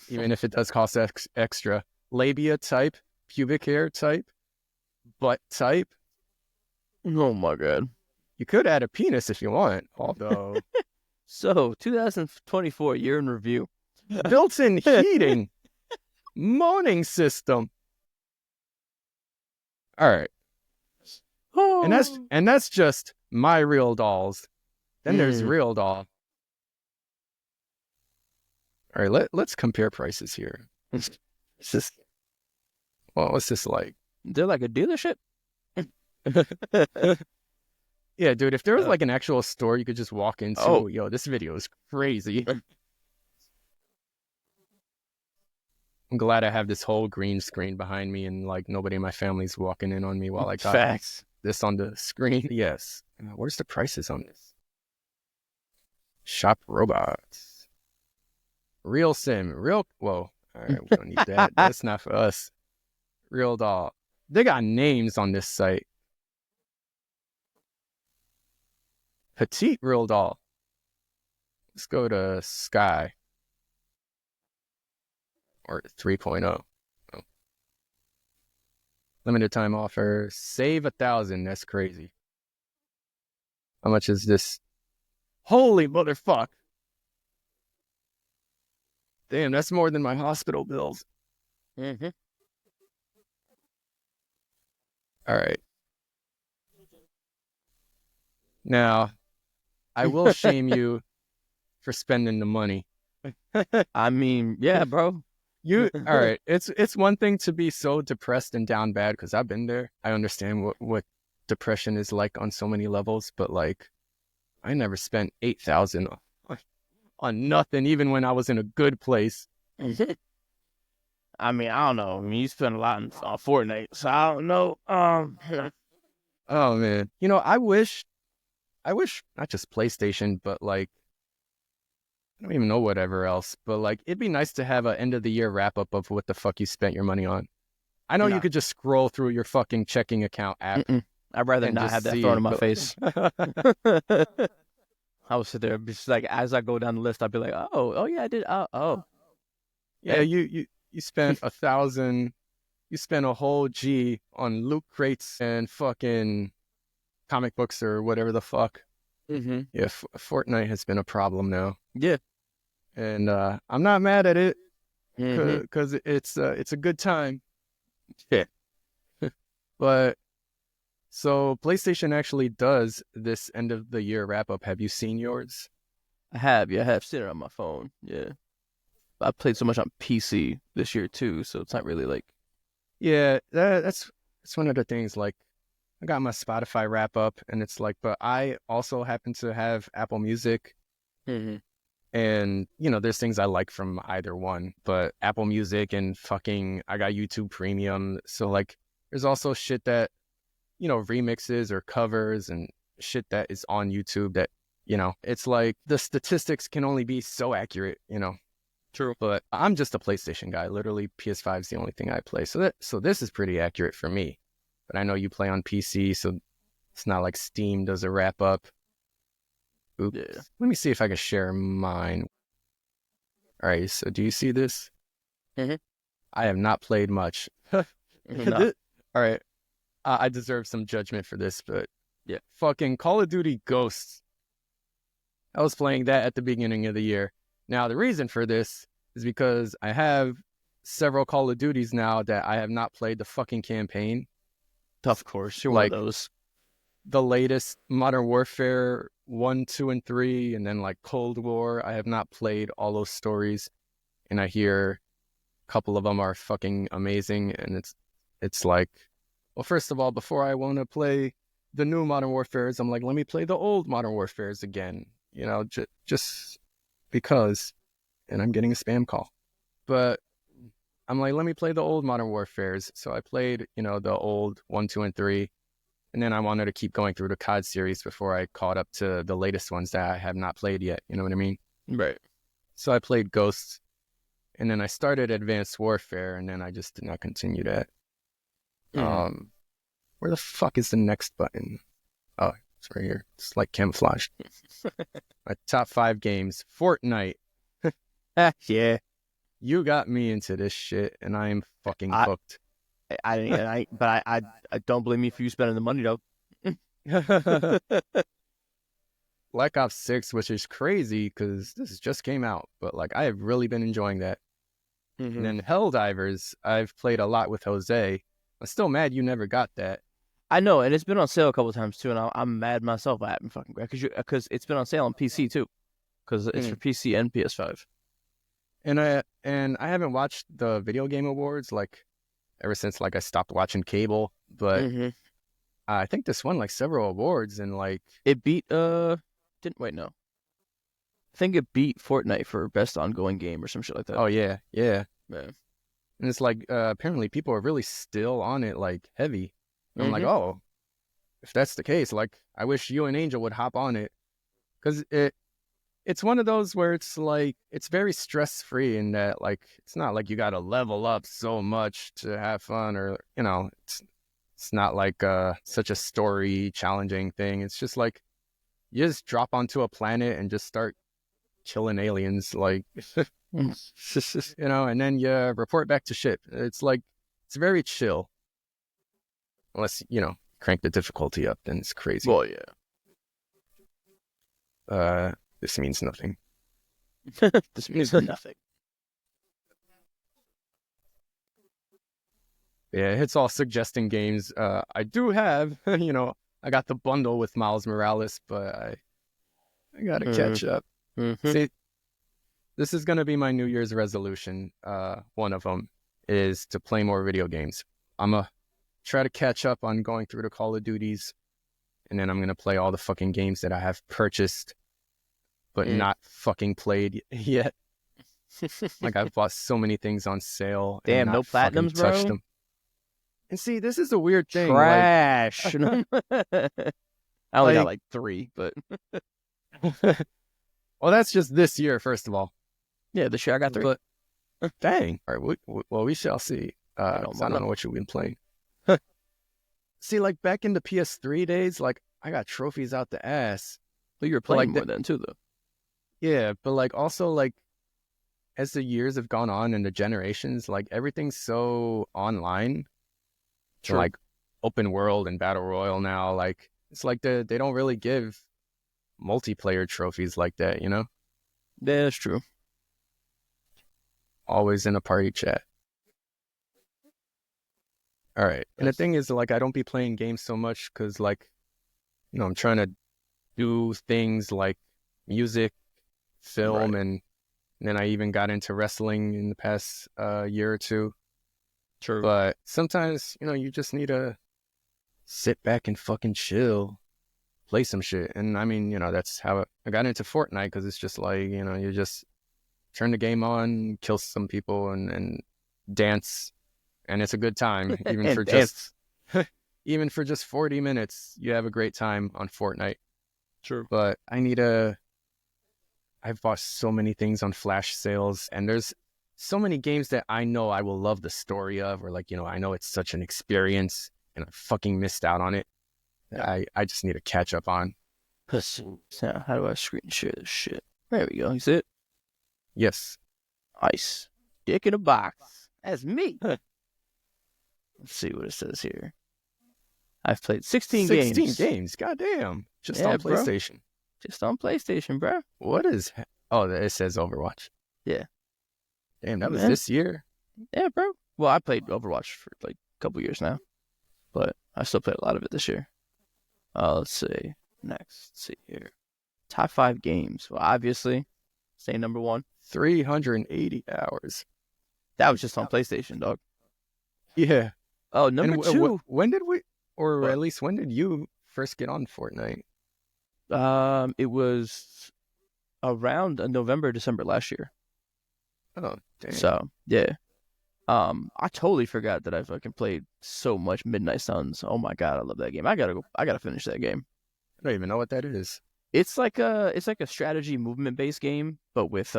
even if it does cost extra. Labia type, pubic hair type, butt type. Oh my God. You could add a penis if you want, although. So, 2024 year in review. Built-in heating, moaning system. All right, and that's just my real dolls. Then there's real doll. All right, let's compare prices here. It's just, well, what's this like? They're like a dealership. Yeah, dude. If there was like an actual store you could just walk into, yo, this video is crazy. I'm glad I have this whole green screen behind me and like nobody in my family's walking in on me while I got this on the screen. Yes. Where's the prices on this? Shop robots. Real sim. Whoa. All right, we don't need that. That's not for us. Real doll. They got names on this site. Petite real doll. Let's go to Sky. Or 3.0. Oh. Limited time offer. Save 1,000. That's crazy. How much is this? Holy motherfuck. Damn, that's more than my hospital bills. Mm-hmm. All right. Now, I will shame you for spending the money. I mean, yeah, bro. All right. It's one thing to be so depressed and down bad, because I've been there. I understand what depression is like on so many levels, but like, I never spent 8,000 on nothing, even when I was in a good place. I mean, I don't know. I mean, you spend a lot on Fortnite, so I don't know. Oh man, I wish not just PlayStation, but like, I don't even know whatever else, but like, it'd be nice to have an end of the year wrap up of what the fuck you spent your money on. I know you could just scroll through your fucking checking account app. I'd rather not have that thrown in my face. I would sit there, just like as I go down the list, I'd be like, oh yeah, I did. Oh, yeah, you spent 1,000. You spent a whole G on loot crates and fucking comic books or whatever the fuck. Mm-hmm. Yeah, Fortnite has been a problem now. Yeah, and I'm not mad at it Mm-hmm. because it's a good time. Yeah. But so PlayStation actually does this end of the year wrap up. Have you seen yours? I have. Yeah, I have seen it on my phone. Yeah. I played so much on PC this year too, so it's not really like. Yeah, that's one of the things. Like, I got my Spotify wrap up, and it's like, but I also happen to have Apple Music, Mm-hmm. and there's things I like from either one. But Apple Music and fucking, I got YouTube Premium, so like, there's also shit that remixes or covers and shit that is on YouTube that it's like the statistics can only be so accurate. True. But I'm just a PlayStation guy. Literally, PS5 is the only thing I play. So this is pretty accurate for me. But I know you play on PC, so it's not like Steam does a wrap up. Oops. Yeah. Let me see if I can share mine. All right. So do you see this? Mm-hmm. I have not played much. No. All right. I deserve some judgment for this, but Yeah. fucking Call of Duty Ghosts. I was playing that at the beginning of the year. Now, the reason for this is because I have several Call of Duties now that I have not played the fucking campaign. Of course, you're Like one of those. the latest Modern Warfare 1, 2, and 3, and then like Cold War. I have not played all those stories, and I hear a couple of them are fucking amazing. And it's like, well, first of all, before I want to play the new Modern Warfares, I'm like, let me play the old Modern Warfares again. Just because. And I'm getting a spam call. But I'm like, let me play the old Modern Warfares. So I played, the old 1, 2, and 3. And then I wanted to keep going through the COD series before I caught up to the latest ones that I have not played yet. You know what I mean? Right. So I played Ghosts. And then I started Advanced Warfare. And then I just did not continue that. Mm-hmm. Where the fuck is the next button? Oh, it's right here. It's like camouflaged. My top 5 games. Fortnite. Yeah. You got me into this shit, and I'm fucking hooked. I don't blame you for you spending the money though. Black Ops 6, which is crazy because this just came out, but like I have really been enjoying that. Mm-hmm. And then Helldivers, I've played a lot with Jose. I'm still mad you never got that. I know, and it's been on sale a couple times too, and I'm mad myself. I haven't fucking grabbed because it's been on sale on PC too, because it's for PC and PS5. And I haven't watched the video game awards like ever since like I stopped watching cable, but I think this won like several awards and like it beat didn't wait no. I think it beat Fortnite for best ongoing game or some shit like that. Oh yeah. Yeah. And it's like apparently people are really still on it like heavy. And I'm like, oh, if that's the case, like I wish you and Angel would hop on it because it's one of those where it's like it's very stress free in that like it's not like you got to level up so much to have fun or it's not like such a story challenging thing. It's just like you just drop onto a planet and just start killing aliens like and then you report back to ship. It's like it's very chill. Unless, crank the difficulty up, then it's crazy. Well, yeah. This means nothing. This means nothing. Yeah, it's all suggesting games. I do have, I got the bundle with Miles Morales, but I gotta catch up. See, this is gonna be my New Year's resolution. One of them is to play more video games. I'm a try to catch up on going through the Call of Duties, and then I'm going to play all the fucking games that I have purchased, but not fucking played yet. Like, I've bought so many things on sale. Damn, and no platinums, bro? Touched them. And see, this is a weird thing. Trash. Like, I only got like 3, but... Well, that's just this year, first of all. Yeah, this year I got 3. But, dang. All right, well, we shall see. I don't know what you've been playing. See, like back in the PS3 days, like I got trophies out the ass. But you were playing more then too, though. Yeah, but like also like as the years have gone on and the generations, like everything's so online. True. Like open world and battle royale now. Like it's like they don't really give multiplayer trophies like that, Yeah, that's true. always in a party chat. All right. And the thing is, like, I don't be playing games so much because, like, I'm trying to do things like music, film, and then I even got into wrestling in the past year or two. True. But sometimes, you just need to sit back and fucking chill, play some shit. And I mean, that's how I got into Fortnite, because it's just like, you just turn the game on, kill some people, and dance. And it's a good time, even for even for just 40 minutes. You have a great time on Fortnite. True. But I've bought so many things on flash sales, and there's so many games that I know I will love the story of, or like, I know it's such an experience and I fucking missed out on it. Yeah. I just need to catch up on. So how do I screen share this shit? There we go. You see it? Yes. Ice. Dick in a box. That's me. Let's see what it says here. I've played 16 games. 16 games. Goddamn. Just on PlayStation. Bro. Just on PlayStation, bro. What is... Oh, it says Overwatch. Yeah. Damn, that was this year. Yeah, bro. Well, I played Overwatch for like a couple years now, but I still played a lot of it this year. Let's see. Next. Let's see here. Top 5 games. Well, obviously, stay number 1. 380 hours. That was just on PlayStation, dog. Yeah. Oh, number 2. When did we... Or at least when did you first get on Fortnite? It was around November, December last year. Oh, damn. So, yeah. I totally forgot that I fucking played so much Midnight Suns. Oh my god, I love that game. I gotta finish that game. I don't even know what that is. It's like a strategy movement based game, but with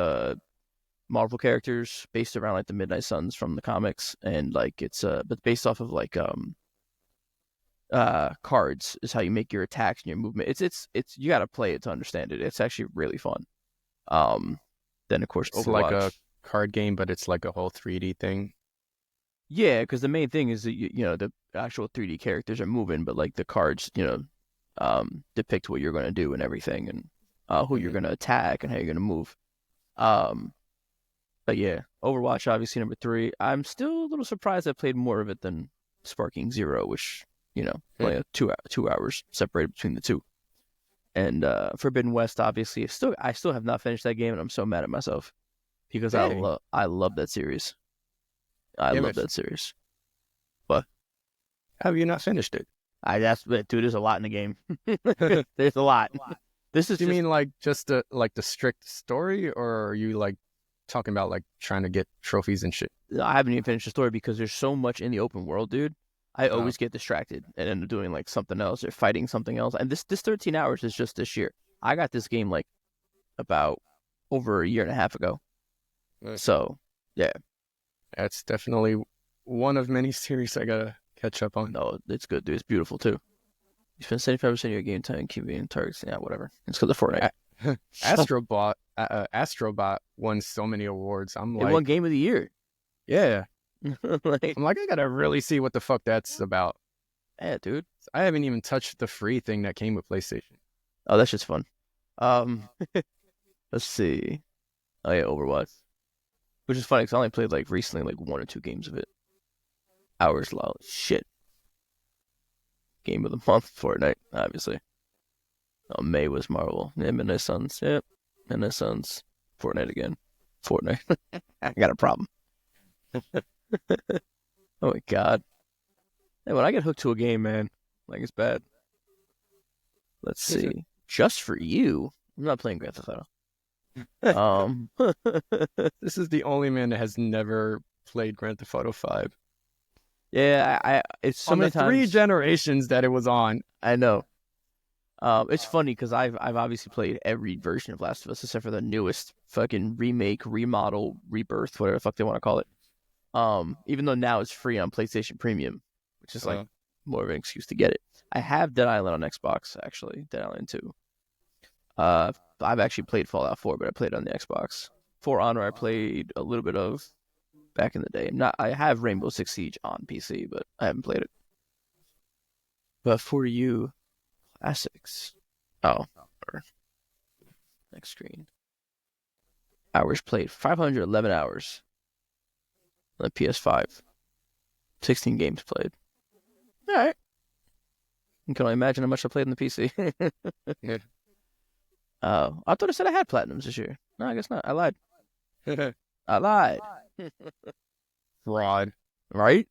Marvel characters based around like the Midnight Suns from the comics, and like it's but based off of like cards is how you make your attacks and your movement. It's you gotta play it to understand it. It's actually really fun. Then of course it's Overwatch. Like a card game, but it's like a whole 3D thing. Yeah, because the main thing is that the actual 3D characters are moving, but like the cards, depict what you're gonna do and everything, and who you're gonna attack and how you're gonna move. But yeah, Overwatch obviously number 3. I'm still a little surprised I played more of it than Sparking Zero, which only 2 hours separated between the two. And Forbidden West, obviously, I still have not finished that game, and I'm so mad at myself because I love that series. I love that series. But have you not finished it? Dude, there's a lot in the game. There's a lot. This is. Do you mean like just the strict story, or are you like talking about like trying to get trophies and shit? I haven't even finished the story because there's so much in the open world, dude. I always get distracted and end up doing like something else or fighting something else. And this 13 hours is just this year. I got this game like about over a year and a half ago. Nice. So, yeah. That's definitely one of many series I gotta catch up on. No, it's good, dude. It's beautiful too. You spend 75% of your game time keeping targets. Yeah, whatever. It's because of Fortnite. Astrobot won so many awards. It won Game of the Year. Yeah. I'm like, I gotta really see what the fuck that's about. Yeah, dude. I haven't even touched the free thing that came with PlayStation. Oh, that's just fun. Let's see. Oh yeah, Overwatch. Which is funny because I only played like recently like 1 or 2 games of it. Hours long. Shit. Game of the month, Fortnite, obviously. Oh, May was Marvel. Yeah, Midnight Suns. Yep. Midnight Suns. Fortnite again. Fortnite. I got a problem. Oh my god. Hey, when I get hooked to a game, man, like it's bad. Let's see. Just for you. I'm not playing Grand Theft Auto. This is the only man that has never played Grand Theft Auto 5. Yeah, it's so many times. 3 generations that it was on. I know. It's funny because I've obviously played every version of Last of Us except for the newest fucking remake, remodel, rebirth, whatever the fuck they want to call it. Even though now it's free on PlayStation Premium, which is like more of an excuse to get it. I have Dead Island on Xbox, actually. Dead Island 2. I've actually played Fallout 4, but I played it on the Xbox. For Honor, I played a little bit of back in the day. I have Rainbow Six Siege on PC, but I haven't played it. But for you, classics. Oh, next screen. Hours played, 511 hours. on the PS5. 16 games played. All right. You can only imagine how much I played on the PC. Yeah. I thought I said I had platinums this year. No, I guess not. I lied. I lied. Fraud. Right?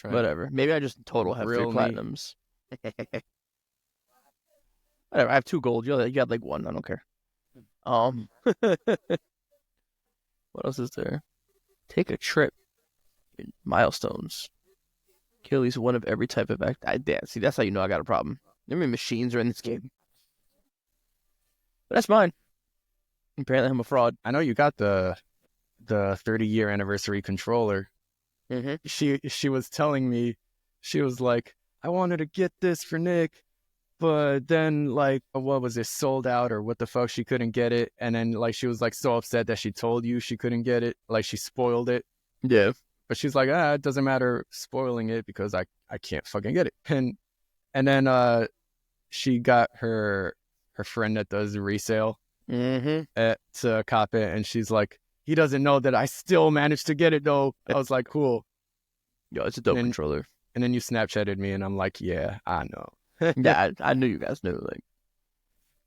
Whatever. Maybe I just in total have 3 platinums. Whatever. I have 2 gold. You got like 1. I don't care. What else is there? Take a trip. Milestones. Kill at least one of every type of act. See, that's how you know I got a problem. How many machines are in this game? But that's mine. Apparently, I'm a fraud. I know you got the 30-year anniversary controller. Mm-hmm. She was telling me, she was like, I wanted to get this for Nick, but then like, what was it, sold out or what the fuck? She couldn't get it, and then like she was like so upset that she told you she couldn't get it, like she spoiled it. Yeah. But she's like, it doesn't matter spoiling it because I can't fucking get it. And then she got her friend that does resale to cop it, and she's like, he doesn't know that I still managed to get it though. I was like, cool. Yo, it's a dope controller. And then you Snapchatted me, and I'm like, yeah, I know. Yeah, I knew you guys knew, like,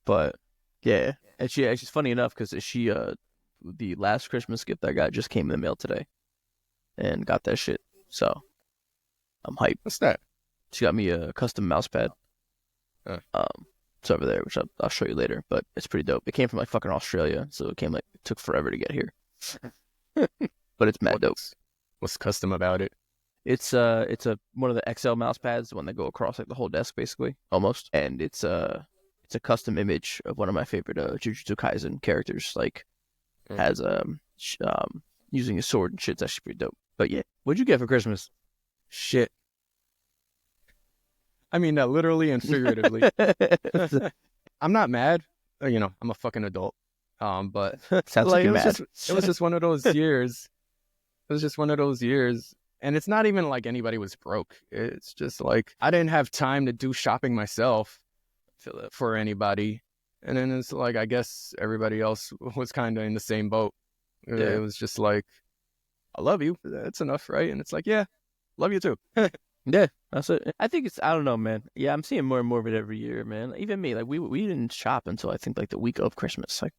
but yeah, and she's funny enough because she the last Christmas gift I got just came in the mail today, and got that shit. So I'm hyped. What's that? She got me a custom mouse pad. It's over there, which I'll show you later, but it's pretty dope. It came from like fucking Australia, so it took forever to get here. But it's mad dope. What's custom about it? It's one of the XL mouse pads, the one that go across like the whole desk basically, almost. And it's a custom image of one of my favorite Jujutsu Kaisen characters, like has using a sword and shit. It's actually pretty dope. But yeah, what'd you get for Christmas? Shit. I mean that literally and figuratively. I'm not mad. You know, I'm a fucking adult. But sounds like you're mad. It was just one of those years. It was just one of those years. And it's not even like anybody was broke. It's just like I didn't have time to do shopping myself for anybody. And then it's like, I guess everybody else was kind of in the same boat. Yeah. It was just like, I love you. That's enough, right? And it's like, yeah, love you too. Yeah, that's it. I think I don't know, man. Yeah, I'm seeing more and more of it every year, man. Even me, like we didn't shop until I think like the week of Christmas. Like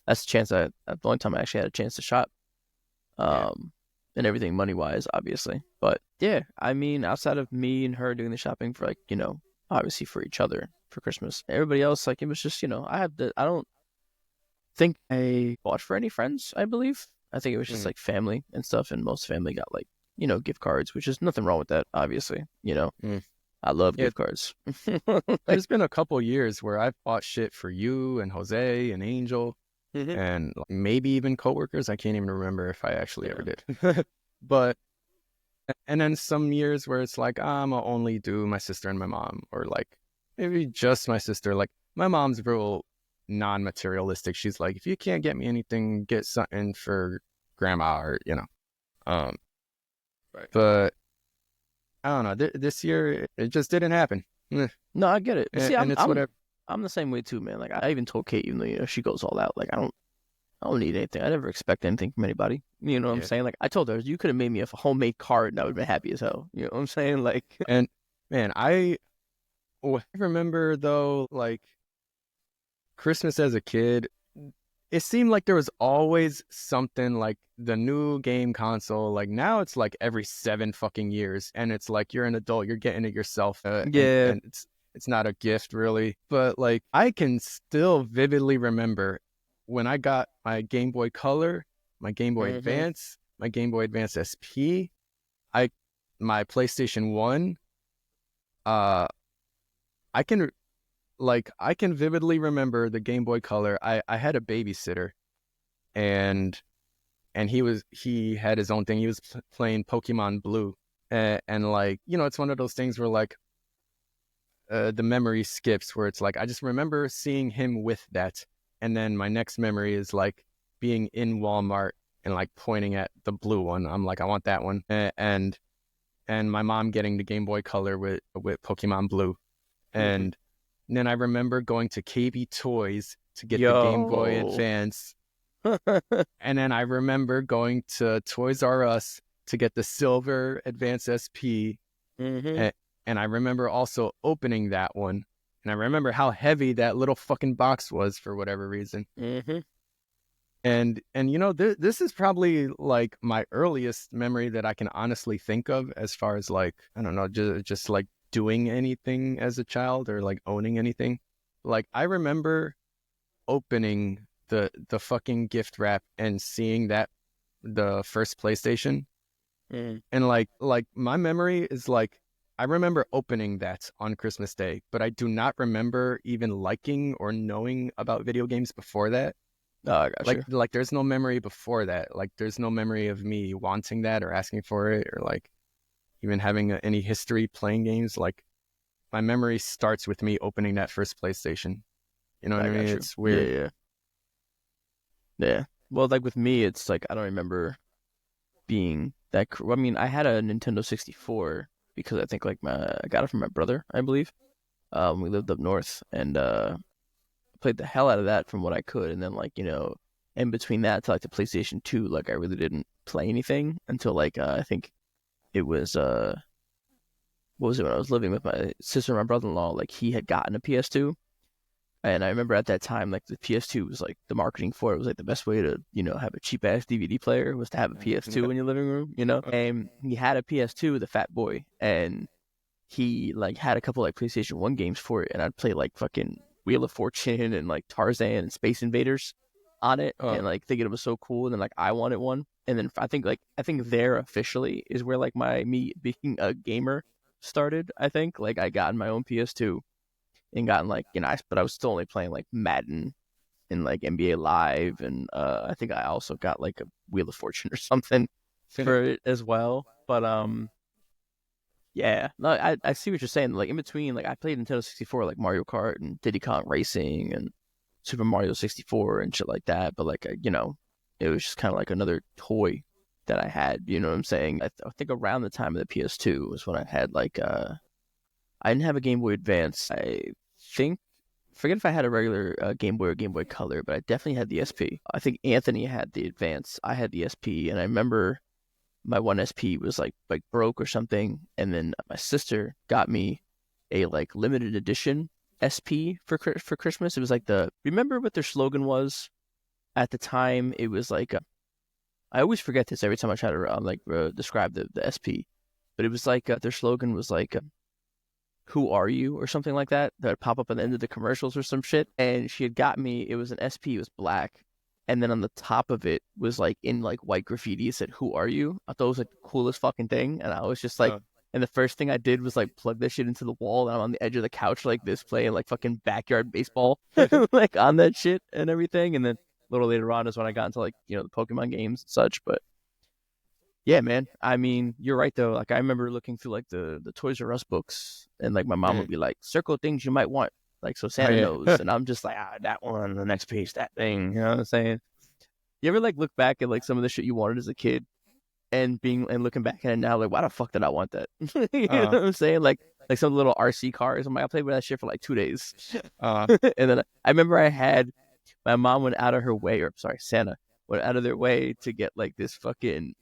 that's the chance the only time I actually had a chance to shop. And everything money wise, obviously. But yeah, I mean, outside of me and her doing the shopping for like, you know, obviously for each other for Christmas, everybody else, like it was just, you know, I don't think I bought for any friends, I believe. I think it was just like family and stuff, and most family got like, you know, gift cards, which is nothing wrong with that, obviously. You know, I love gift cards. There's been a couple years where I've bought shit for you and Jose and Angel. And maybe even coworkers. I can't even remember if I actually ever did. But, and then some years where it's like, I'm gonna only do my sister and my mom, or like maybe just my sister. Like my mom's real non-materialistic. She's like, if you can't get me anything, get something for grandma, or you know. Right. But I don't know. This year it just didn't happen. No, I get it. See, it's whatever. I'm the same way too, man. Like I even told Kate, even though you know she goes all out, like I don't need anything. I never expect anything from anybody. You know what I'm saying? Like I told her, you could have made me a homemade card, and I would have been happy as hell. You know what I'm saying? Like, and man, I remember though, like Christmas as a kid, it seemed like there was always something, like the new game console. Like now it's like every 7 fucking years, and it's like you're an adult, you're getting it yourself. And it's not a gift really, but like I can still vividly remember when I got my Game Boy Color, my Game Boy Advance, my Game Boy Advance SP, my PlayStation 1. I can vividly remember the Game Boy Color. I had a babysitter, and he had his own thing. He was playing Pokemon Blue, and like, you know, it's one of those things where like the memory skips, where it's like I just remember seeing him with that, and then my next memory is like being in Walmart and like pointing at the blue one. I'm like, I want that one, and my mom getting the Game Boy Color with Pokemon Blue, and then I remember going to KB Toys to get the Game Boy Advance, and then I remember going to Toys R Us to get the silver Advance SP. Mm-hmm. And I remember also opening that one. And I remember how heavy that little fucking box was for whatever reason. Mm-hmm. And you know, this is probably like my earliest memory that I can honestly think of as far as like, I don't know, just like doing anything as a child or like owning anything. Like I remember opening the fucking gift wrap and seeing that the first PlayStation. And like my memory is like I remember opening that on Christmas Day, but I do not remember even liking or knowing about video games before that. Oh, I got you. Like there's no memory before that. Like there's no memory of me wanting that or asking for it or like even having any history playing games. Like my memory starts with me opening that first PlayStation. You know what I mean? It's weird. Yeah. Well, like with me, it's like I don't remember being that. I mean, I had a Nintendo 64 because I think like I got it from my brother, I believe. We lived up north and played the hell out of that from what I could, and then like in between that to like the PlayStation 2, like I really didn't play anything until like I think it was what was it when I was living with my sister and my brother-in-law. Like he had gotten a PS2. And I remember at that time, like the PS2 was like the marketing for it was like the best way to, have a cheap ass DVD player was to have a PS2 in your living room, And he had a PS2, the fat boy, and he like had a couple like PlayStation 1 games for it, and I'd play like fucking Wheel of Fortune and like Tarzan and Space Invaders on it, and like thinking it was so cool, and then like I wanted one, and then I think there officially is where like me being a gamer started. I think like I got my own PS2 and gotten like but I was still only playing like Madden and like NBA Live, and I think I also got like a Wheel of Fortune or something for it as well. But yeah, no, I see what you're saying. Like in between, like I played Nintendo 64, like Mario Kart and Diddy Kong Racing and Super Mario 64 and shit like that. But like it was just kind of like another toy that I had. You know what I'm saying? I think around the time of the PS2 was when I had like I didn't have a Game Boy Advance. Forget if I had a regular Game Boy or Game Boy Color, but I definitely had the SP. I think Anthony had the Advance. I had the SP, and I remember my one SP was like broke or something, and then my sister got me a like limited edition SP for Christmas. It was like remember what their slogan was at the time? It was like I always forget this every time I try to describe the SP, but it was like their slogan was like who are you or something like that would pop up at the end of the commercials or some shit. And she had got me, it was an SP, it was black, and then on the top of it was like in like white graffiti, it said who are you. I thought it was like the coolest fucking thing, and I was just like and the first thing I did was like plug this shit into the wall, and I'm on the edge of the couch like this playing like fucking backyard baseball like on that shit and everything. And then a little later on is when I got into like the Pokemon games and such. But yeah, man. I mean, you're right though. Like I remember looking through like the Toys R Us books, and like my mom would be like, "Circle things you might want," like so Santa knows, and I'm just like, that one, the next page, that thing. You know what I'm saying? You ever like look back at like some of the shit you wanted as a kid, and looking back at it now, like, why the fuck did I want that? You know what I'm saying? Like some little RC cars. I'm like, I played with that shit for like 2 days, and then I remember my mom went out of her way, or sorry, Santa went out of their way to get like this fucking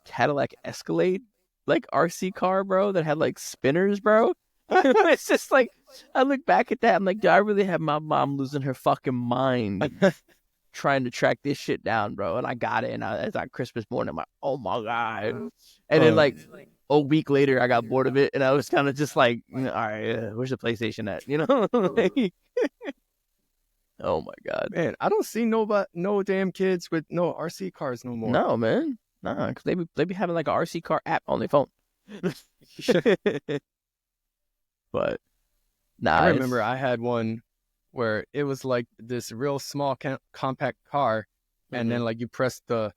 Cadillac Escalade like RC car, bro, that had like spinners, bro. It's just like I look back at that, I'm like, do I really have my mom losing her fucking mind trying to track this shit down, bro? And I got it, and it's like Christmas morning, I'm like, oh my god. And then like a week later I got bored of it, and I was kind of just like, all right, where's the PlayStation at, like, oh my god, man, I don't see no damn kids with no RC cars no more. No, man. Nah, because they be having like a RC car app on their phone. But nah, I remember I had one where it was like this real small compact car, and then like you press the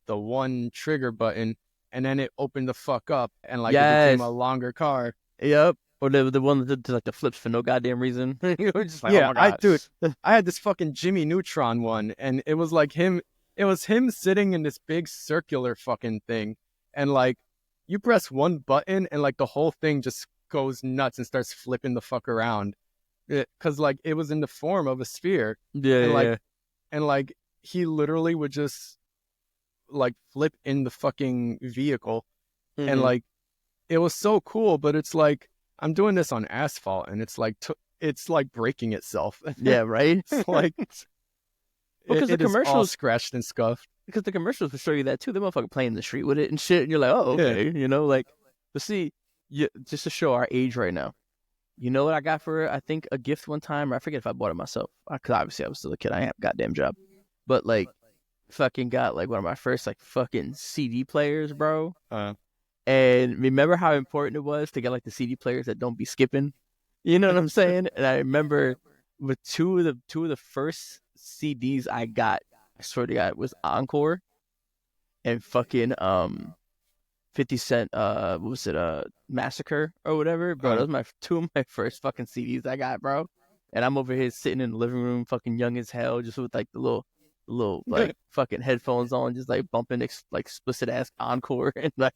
one trigger button, and then it opened the fuck up, and like it became a longer car. Yep. Or the one that did like the flips for no goddamn reason. You were just like, yeah, oh my god. I had this fucking Jimmy Neutron one, and it was like him. It was him sitting in this big circular fucking thing, and like you press one button, and like the whole thing just goes nuts and starts flipping the fuck around, because like it was in the form of a sphere. Yeah, and like he literally would just like flip in the fucking vehicle. Mm-hmm. And like, it was so cool, but it's like, I'm doing this on asphalt and it's like, it's like breaking itself. Yeah, right? It's like, Because it is all scratched and scuffed. Because the commercials will show you that too. They motherfucker playing in the street with it and shit. And you're like, oh, okay. You know, like, but see, just to show our age right now, you know what I got for, I think, a gift one time? Or I forget if I bought it myself. Because obviously I was still a kid. I ain't have a goddamn job. But like, fucking got like one of my first like fucking CD players, bro. And remember how important it was to get like the CD players that don't be skipping? You know what I'm saying? And I remember with two of the first CDs I got, I swear to God, was Encore and fucking 50 Cent what was it, Massacre or whatever, bro. Those are two of my first fucking CDs I got, bro. And I'm over here sitting in the living room, fucking young as hell, just with like the little like fucking headphones on, just like bumping like explicit ass Encore and like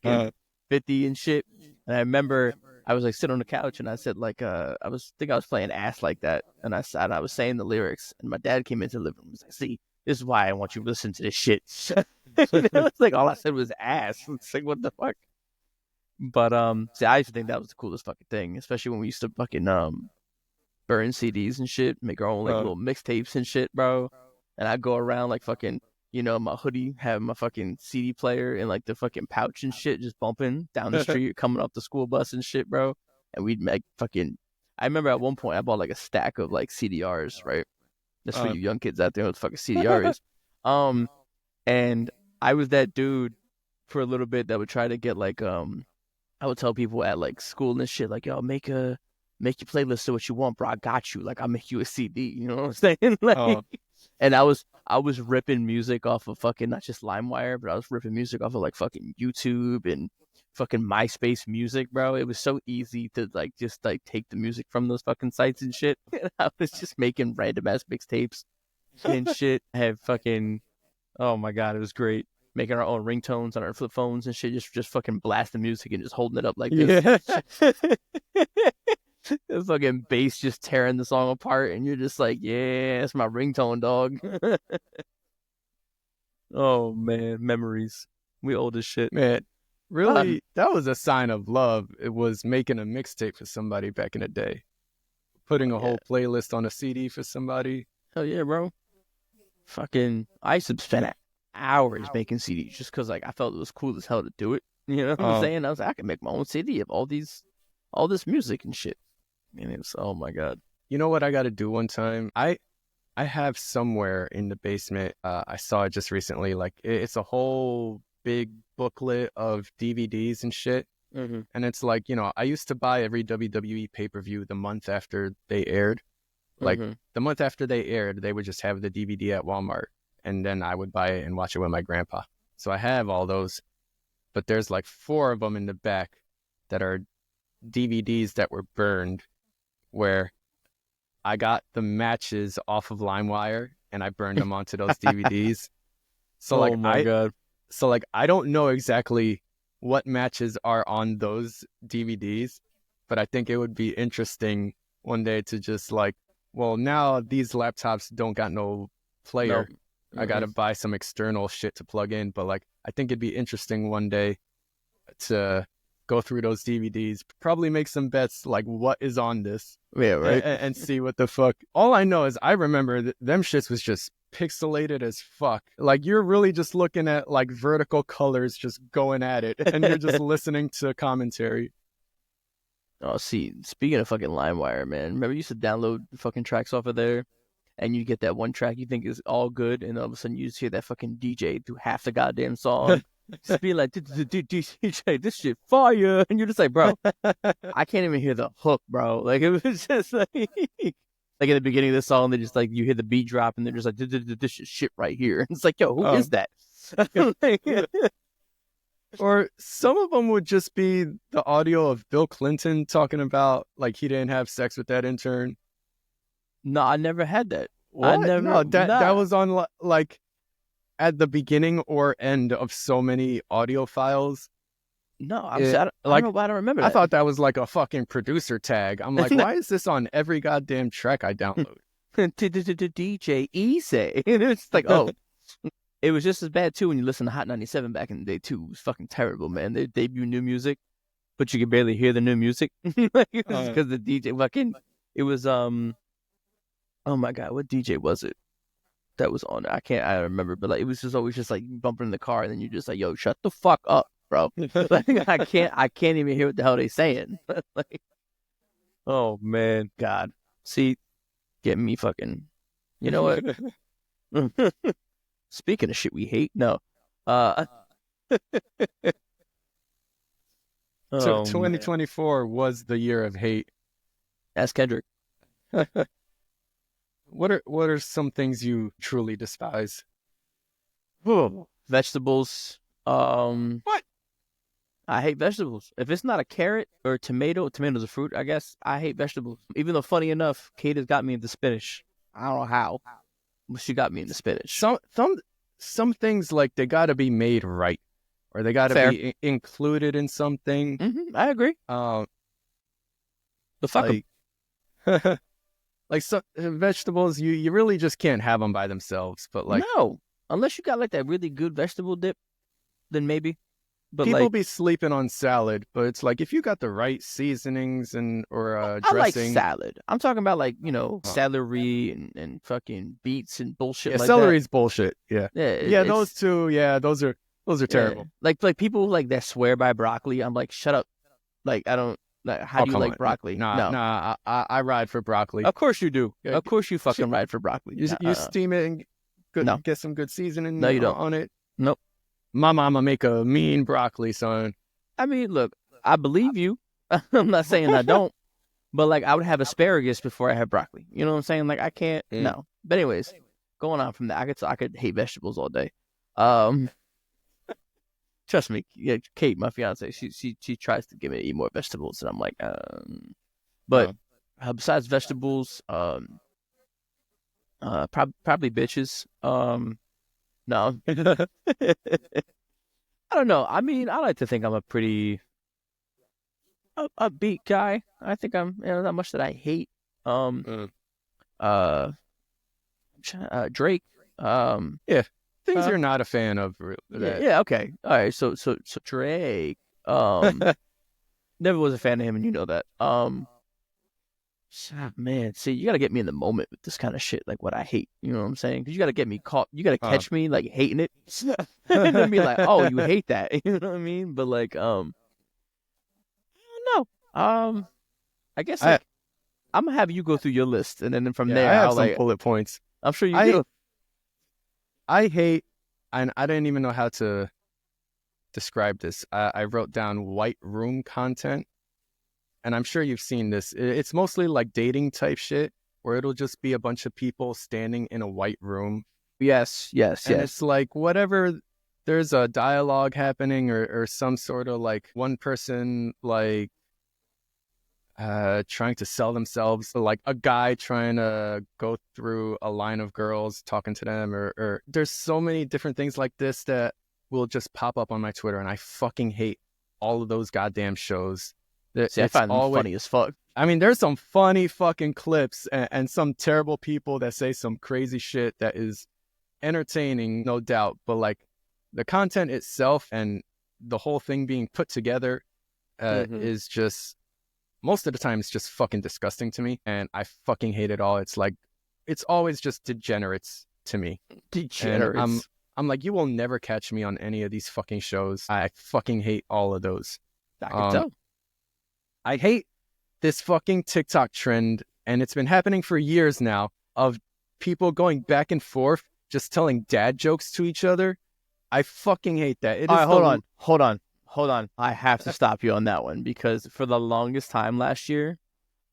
50 and shit. And I remember I was like sitting on the couch and I said like I was playing Ass Like That, and I was saying the lyrics, and my dad came into the living room and was like, see, this is why I want you to listen to this shit. It's like all I said was ass. It's like, what the fuck? But see, I used to think that was the coolest fucking thing, especially when we used to fucking burn CDs and shit, make our own like little mixtapes and shit, bro. And I'd go around like fucking, you know, my hoodie, having my fucking CD player in like the fucking pouch and shit, just bumping down the street, coming off the school bus and shit, bro. And we'd make fucking, I remember at one point I bought like a stack of like CDRs, right? That's for you young kids out there, what the fuck a CDR is. And I was that dude for a little bit that would try to get like, I would tell people at like school and shit, like, yo, make your playlist of what you want, bro. I got you. Like, I'll make you a CD. You know what I'm saying? Like, and I was ripping music off of fucking, not just LimeWire, but I was ripping music off of like fucking YouTube and fucking MySpace music, bro. It was so easy to like just like take the music from those fucking sites and shit. And I was just making random ass mixtapes and shit. I had fucking, oh my God, it was great. Making our own ringtones on our flip phones and shit, just fucking blasting music and just holding it up like this. The fucking bass just tearing the song apart, and you're just like, yeah, that's my ringtone, dog. Oh man, memories. We old as shit, man. Really, that was a sign of love. It was making a mixtape for somebody back in the day, putting a whole playlist on a CD for somebody. Hell yeah, bro. Fucking, I used to spend hours making CDs just because like I felt it was cool as hell to do it. You know what I'm saying? I was like, I can make my own CD of all this music and shit. And it was, oh my God. You know what I got to do one time? I have somewhere in the basement, I saw it just recently, like it's a whole big booklet of DVDs and shit. Mm-hmm. And it's like, you know, I used to buy every WWE pay-per-view the month after they aired. Like the month after they aired, they would just have the DVD at Walmart. And then I would buy it and watch it with my grandpa. So I have all those. But there's like 4 of them in the back that are DVDs that were burned, where I got the matches off of LimeWire and I burned them onto those DVDs. So like, God. So like, I don't know exactly what matches are on those DVDs, but I think it would be interesting one day to just like, well, now these laptops don't got no player. Nope. I got to buy some external shit to plug in. But like, I think it'd be interesting one day to go through those DVDs, probably make some bets like what is on this. Yeah, right. And see what the fuck. All I know is I remember them shits was just pixelated as fuck. Like you're really just looking at like vertical colors just going at it, and you're just listening to commentary. Oh, see, speaking of fucking LimeWire, man, remember you used to download fucking tracks off of there? And you get that one track you think is all good, and all of a sudden you just hear that fucking DJ through half the goddamn song. Just be like, DJ, this shit fire. And you're just like, bro, I can't even hear the hook, bro. Like, it was just like in the beginning of the song, they just like, you hear the beat drop, and they're just like, this is shit right here. And it's like, yo, who is that? Or some of them would just be the audio of Bill Clinton talking about, like, he didn't have sex with that intern. No, I never had that. What? That was on like at the beginning or end of so many audio files. No, I don't know why I don't remember that. I thought that was like a fucking producer tag. I'm like, why is this on every goddamn track I download? DJ Easy. And it's like, oh. it was just as bad too when you listen to Hot 97 back in the day too. It was fucking terrible, man. They debut new music, but you could barely hear the new music because the DJ fucking. It was Oh my god, what DJ was it that was on there? I don't remember, but like it was just always just like bumping in the car, and then you're just like, yo, shut the fuck up, bro. Like I can't even hear what the hell they saying. Like, oh man, God, see, getting me fucking. You know what? Speaking of shit we hate, no. Oh, 2024 was the year of hate. Ask Kendrick. What are some things you truly despise? Vegetables. What? I hate vegetables. If it's not a carrot or a tomato's a fruit, I guess. I hate vegetables. Even though, funny enough, Kate has got me into spinach. I don't know how, but she got me into spinach. Some things, like, they got to be made right, or they got to be included in something. Mm-hmm, I agree. The fuck like, like vegetables, you really just can't have them by themselves. But like, no, unless you got like that really good vegetable dip, then maybe. But people like, be sleeping on salad, but it's like if you got the right seasonings or I dressing. like salad. I'm talking about like, celery and fucking beets and bullshit. Yeah, like celery's that. bullshit. Yeah, those two. Yeah, those are terrible. Like people like that swear by broccoli. I'm like, shut up. Like I don't. Like, how do you like broccoli? Nah. I ride for broccoli. Of course you do. Of course you fucking ride for broccoli. You steam it and get some good seasoning. No, you don't. On it. Nope. My mama make a mean broccoli, son. I mean, look, I believe you. I'm not saying I don't, but like I would have asparagus before I have broccoli. You know what I'm saying? Like I can't. No. But anyways, going on from that, I could hate vegetables all day. Trust me, yeah, Kate, my fiance, she tries to get me to eat more vegetables, and I'm like, but besides vegetables, probably bitches. No, I don't know. I mean, I like to think I'm a pretty upbeat guy. I think I'm, not much that I hate. Drake. Yeah. Things you're not a fan of. Yeah, okay. All right, so Drake. Never was a fan of him, and you know that. Man, see, you got to get me in the moment with this kind of shit, like what I hate. You know what I'm saying? Because you got to get me caught. You got to catch me like hating it, and then be like, "Oh, you hate that." You know what I mean? But like, I don't know. I guess like, I'm gonna have you go through your list, and then from there, I have I'll some bullet points. I'm sure you do. I hate, and I didn't even know how to describe this. I wrote down white room content. And I'm sure you've seen this. It's mostly like dating type shit where it'll just be a bunch of people standing in a white room. Yes. And it's like whatever, there's a dialogue happening or some sort of like one person like trying to sell themselves, like a guy trying to go through a line of girls talking to them or there's so many different things like this that will just pop up on my Twitter, and I fucking hate all of those goddamn shows. See, I find them funny as fuck. I mean, there's some funny fucking clips and some terrible people that say some crazy shit that is entertaining, no doubt. But like the content itself and the whole thing being put together is just, most of the time, it's just fucking disgusting to me. And I fucking hate it all. It's like, it's always just degenerates to me. Degenerates. And I'm like, you will never catch me on any of these fucking shows. I fucking hate all of those. I can tell. I hate this fucking TikTok trend, and it's been happening for years now, of people going back and forth just telling dad jokes to each other. I fucking hate that. All right, hold on. I have to stop you on that one, because for the longest time last year,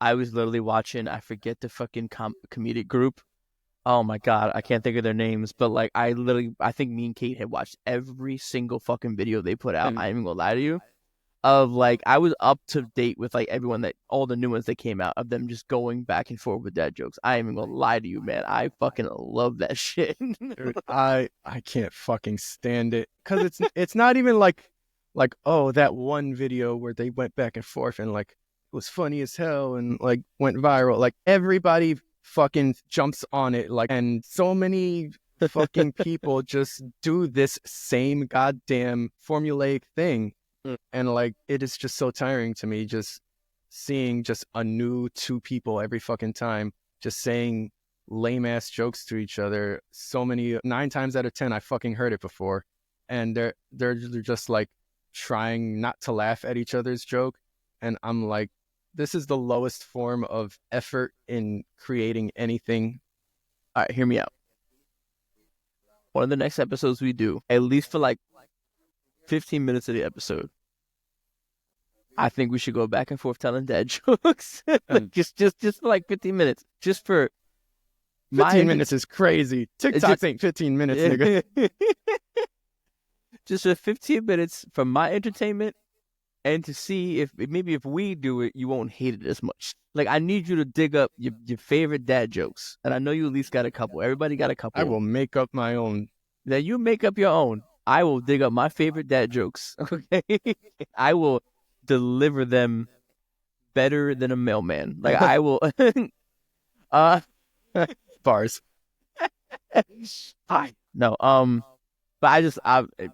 I was literally watching, I forget the fucking comedic group. Oh my God, I can't think of their names, but like I think me and Kate had watched every single fucking video they put out. I ain't even gonna lie to you. Of like, I was up to date with like all the new ones that came out, of them just going back and forth with dad jokes. I ain't even gonna lie to you, man. I fucking love that shit. Dude, I can't fucking stand it, because it's not even like oh, that one video where they went back and forth and like it was funny as hell and like went viral. Like everybody fucking jumps on it, like, and so many fucking people just do this same goddamn formulaic thing. And like, it is just so tiring to me just seeing just a new two people every fucking time just saying lame ass jokes to each other. So many, 9 times out of 10, I fucking heard it before. And they're just like trying not to laugh at each other's joke. And I'm like, this is the lowest form of effort in creating anything. All right, hear me out. One of the next episodes we do, at least for like 15 minutes of the episode, I think we should go back and forth telling dad jokes. Like just for like 15 minutes. Just for 15 minutes is crazy. TikTok ain't 15 minutes, nigga. Just for 15 minutes for my entertainment, and to see if maybe if we do it, you won't hate it as much. Like, I need you to dig up your favorite dad jokes. And I know you at least got a couple. Everybody got a couple. I will make up my own. Then you make up your own. I will dig up my favorite dad jokes. Okay? I will deliver them better than a mailman. Like, I will. Bars. Hi. No. But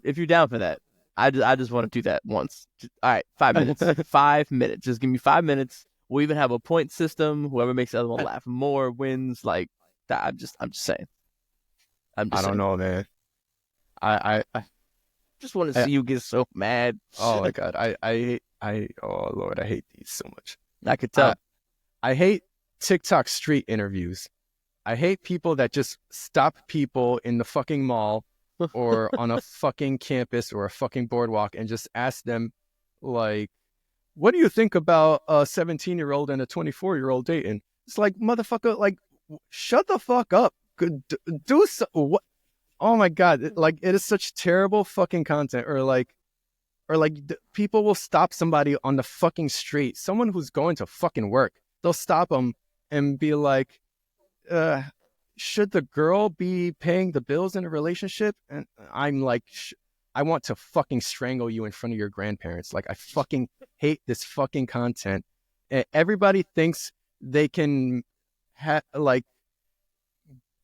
if you're down for that, I just want to do that once. All right, 5 minutes. 5 minutes. Just give me 5 minutes. We'll even have a point system. Whoever makes the other one laugh more wins. Like that. I'm just saying. I don't know, man. I just want to see you get so mad. Oh my god. Oh Lord, I hate these so much. I could tell. I hate TikTok street interviews. I hate people that just stop people in the fucking mall or on a fucking campus or a fucking boardwalk and just ask them, like, what do you think about a 17-year-old and a 24-year-old dating? It's like, motherfucker, like, shut the fuck up. Do so. What? Oh my god, like, it is such terrible fucking content. Or like people will stop somebody on the fucking street, someone who's going to fucking work. They'll stop them and be like, should the girl be paying the bills in a relationship? And I'm like, I want to fucking strangle you in front of your grandparents. Like, I fucking hate this fucking content. Everybody thinks they can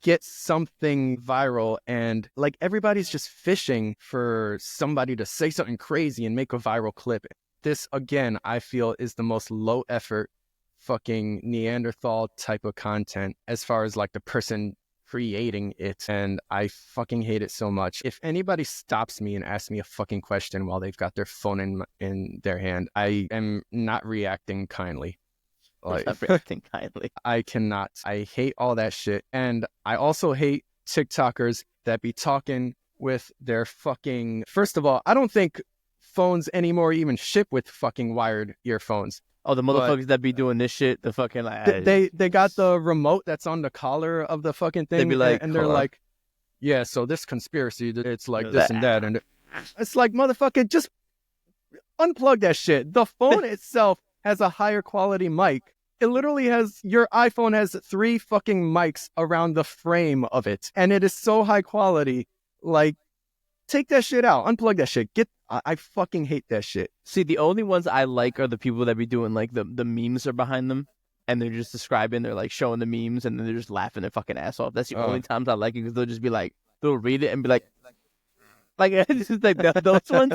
get something viral, and like, everybody's just fishing for somebody to say something crazy and make a viral clip. This, again, I feel is the most low effort fucking Neanderthal type of content as far as like the person creating it, and I fucking hate it so much. If anybody stops me and asks me a fucking question while they've got their phone in their hand, I am not reacting kindly. Like, not reacting kindly. I cannot. I hate all that shit. And I also hate TikTokers that be talking with their fucking... First of all, I don't think phones anymore even ship with fucking wired earphones. Oh, the motherfuckers that be doing this shit, the fucking... They got the remote that's on the collar of the fucking thing. They be like, and they're like, yeah, so this conspiracy, it's like this and that. And it's like, motherfucker, just unplug that shit. The phone itself has a higher quality mic. It literally has... Your iPhone has 3 fucking mics around the frame of it. And it is so high quality. Like, take that shit out. Unplug that shit. I fucking hate that shit. See, the only ones I like are the people that be doing, like, the memes are behind them, and they're just describing, they're, like, showing the memes, and then they're just laughing their fucking ass off. That's the only times I like it, because they'll just be like, they'll read it and be like, it's just like, those ones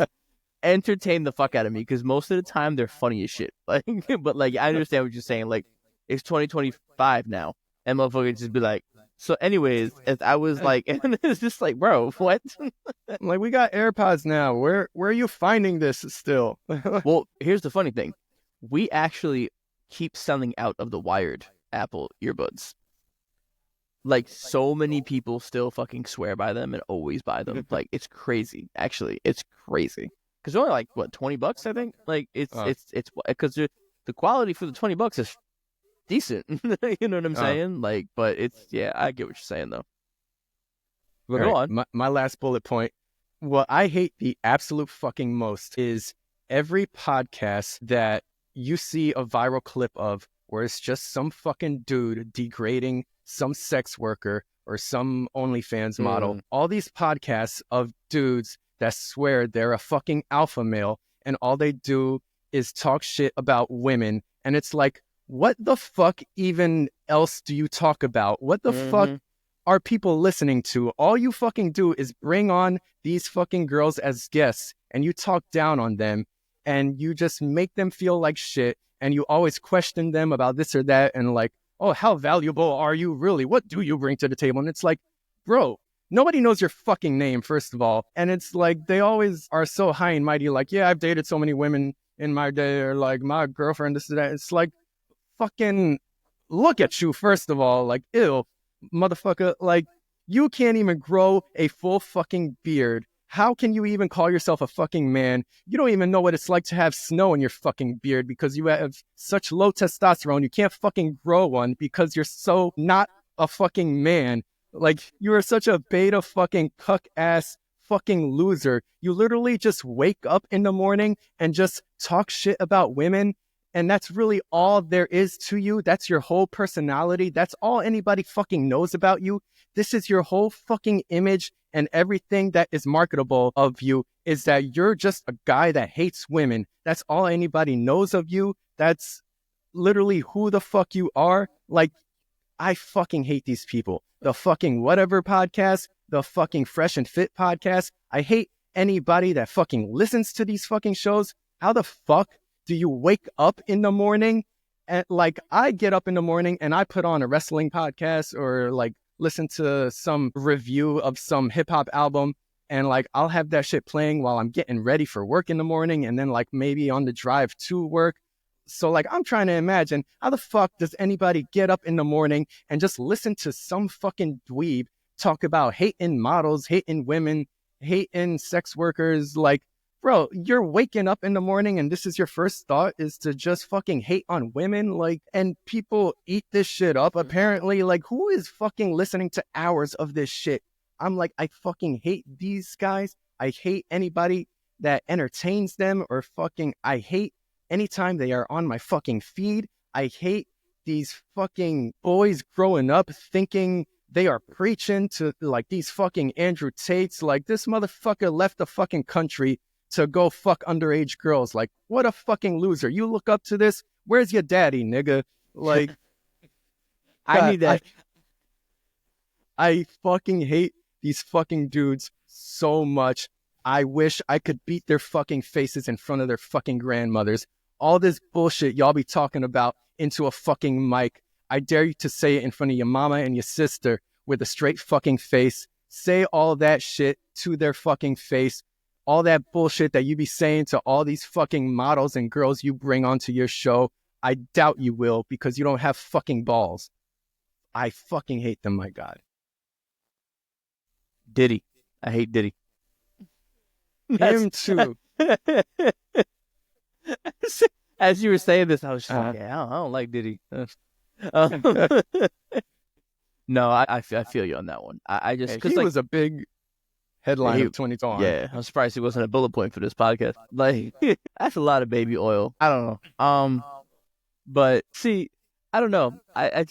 entertain the fuck out of me, because most of the time, they're funny as shit. Like, but, like, I understand what you're saying. Like, it's 2025 now, and motherfuckers just be like, so anyways, as I was like, and it's just like, bro, what? Like, we got AirPods now. Where are you finding this still? Well, here's the funny thing. We actually keep selling out of the wired Apple earbuds. Like, so many people still fucking swear by them and always buy them. Like, it's crazy. Actually, it's crazy. Because they're only like, what, $20, I think? Like, it's because the quality for the $20 is decent. You know what I'm saying? Like, but it's, yeah, I get what you're saying, though. But go on. My last bullet point. What I hate the absolute fucking most is every podcast that you see a viral clip of where it's just some fucking dude degrading some sex worker or some OnlyFans model. All these podcasts of dudes that swear they're a fucking alpha male, and all they do is talk shit about women. And it's like, what the fuck even else do you talk about? What the fuck are people listening to? All you fucking do is bring on these fucking girls as guests and you talk down on them and you just make them feel like shit and you always question them about this or that and like, oh, how valuable are you really? What do you bring to the table? And it's like, bro, nobody knows your fucking name, first of all. And it's like, they always are so high and mighty, like, yeah, I've dated so many women in my day, or like my girlfriend, this and that. It's like, fucking look at you, first of all, like, ew, motherfucker, like, you can't even grow a full fucking beard. How can you even call yourself a fucking man? You don't even know what it's like to have snow in your fucking beard because you have such low testosterone. You can't fucking grow one because you're so not a fucking man. Like, you are such a beta fucking cuck ass fucking loser. You literally just wake up in the morning and just talk shit about women. And that's really all there is to you. That's your whole personality. That's all anybody fucking knows about you. This is your whole fucking image, and everything that is marketable of you is that you're just a guy that hates women. That's all anybody knows of you. That's literally who the fuck you are. Like, I fucking hate these people. The fucking whatever podcast, the fucking Fresh and Fit podcast. I hate anybody that fucking listens to these fucking shows. How the fuck do you wake up in the morning? And like, I get up in the morning and I put on a wrestling podcast or like listen to some review of some hip hop album. And like, I'll have that shit playing while I'm getting ready for work in the morning. And then like maybe on the drive to work. So like, I'm trying to imagine, how the fuck does anybody get up in the morning and just listen to some fucking dweeb talk about hating models, hating women, hating sex workers? Like, bro, you're waking up in the morning and this is your first thought is to just fucking hate on women? Like, and people eat this shit up apparently. Like, who is fucking listening to hours of this shit? I'm like, I fucking hate these guys. I hate anybody that entertains them, or fucking, I hate anytime they are on my fucking feed. I hate these fucking boys growing up thinking they are preaching to like these fucking Andrew Tates. Like, this motherfucker left the fucking country to go fuck underage girls. Like, what a fucking loser. You look up to this? Where's your daddy, nigga? Like, I need that. I fucking hate these fucking dudes so much. I wish I could beat their fucking faces in front of their fucking grandmothers. All this bullshit y'all be talking about into a fucking mic. I dare you to say it in front of your mama and your sister with a straight fucking face. Say all that shit to their fucking face. All that bullshit that you be saying to all these fucking models and girls you bring onto your show. I doubt you will, because you don't have fucking balls. I fucking hate them, my God. Diddy. I hate Diddy. Him too. As you were saying this, I was just like, yeah, I don't like Diddy. No, I feel you on that one. I just, because he was a big headline of 2020. Yeah, I'm surprised he wasn't a bullet point for this podcast. Like, that's a lot of baby oil. I don't know. But see, I don't know. I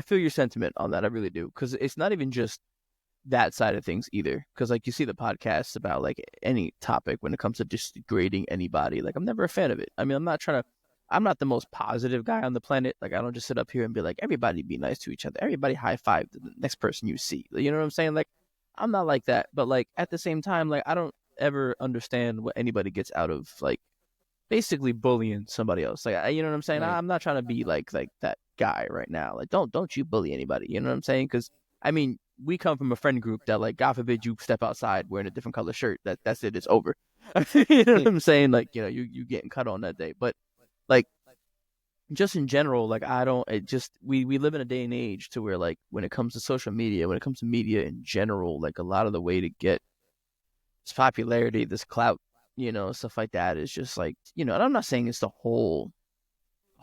feel your sentiment on that. I really do, because it's not even just that side of things either. Because like, you see the podcasts about like any topic when it comes to just grading anybody. Like, I'm never a fan of it. I mean, I'm not the most positive guy on the planet. Like, I don't just sit up here and be like, everybody be nice to each other. Everybody high five the next person you see. You know what I'm saying? Like, I'm not like that. But like, at the same time, like, I don't ever understand what anybody gets out of like basically bullying somebody else. Like, you know what I'm saying? Right. I'm not trying to be like that guy right now. Like, don't you bully anybody. You know what I'm saying? Because I mean, we come from a friend group that, like, God forbid you step outside wearing a different color shirt. That's it. It's over. You know what I'm saying? Like, you know, you getting cut on that day. But like, just in general, like, we live in a day and age to where, like, when it comes to social media, when it comes to media in general, like, a lot of the way to get this popularity, this clout, you know, stuff like that is just like, you know, and I'm not saying it's the whole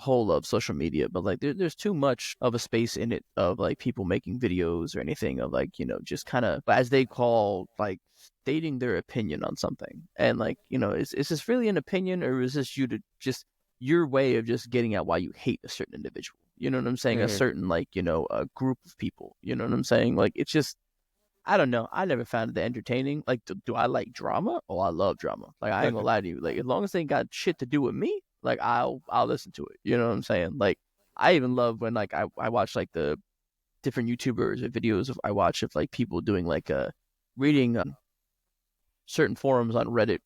of social media, but like, there's too much of a space in it of like people making videos or anything of like, you know, just kind of, as they call, like, stating their opinion on something. And like, you know, is this really an opinion, or is this your way of just getting at why you hate a certain individual? You know what I'm saying? Mm-hmm. A certain, like, you know, a group of people. You know what I'm saying? Like, it's just, I don't know. I never found it entertaining. Like, do I like drama? Oh, I love drama. Like, I ain't gonna lie to you. Like, as long as they ain't got shit to do with me, like, I'll listen to it. You know what I'm saying? Like, I even love when, like, I watch like the different YouTubers or videos I watch of like people doing like reading certain forums on Reddit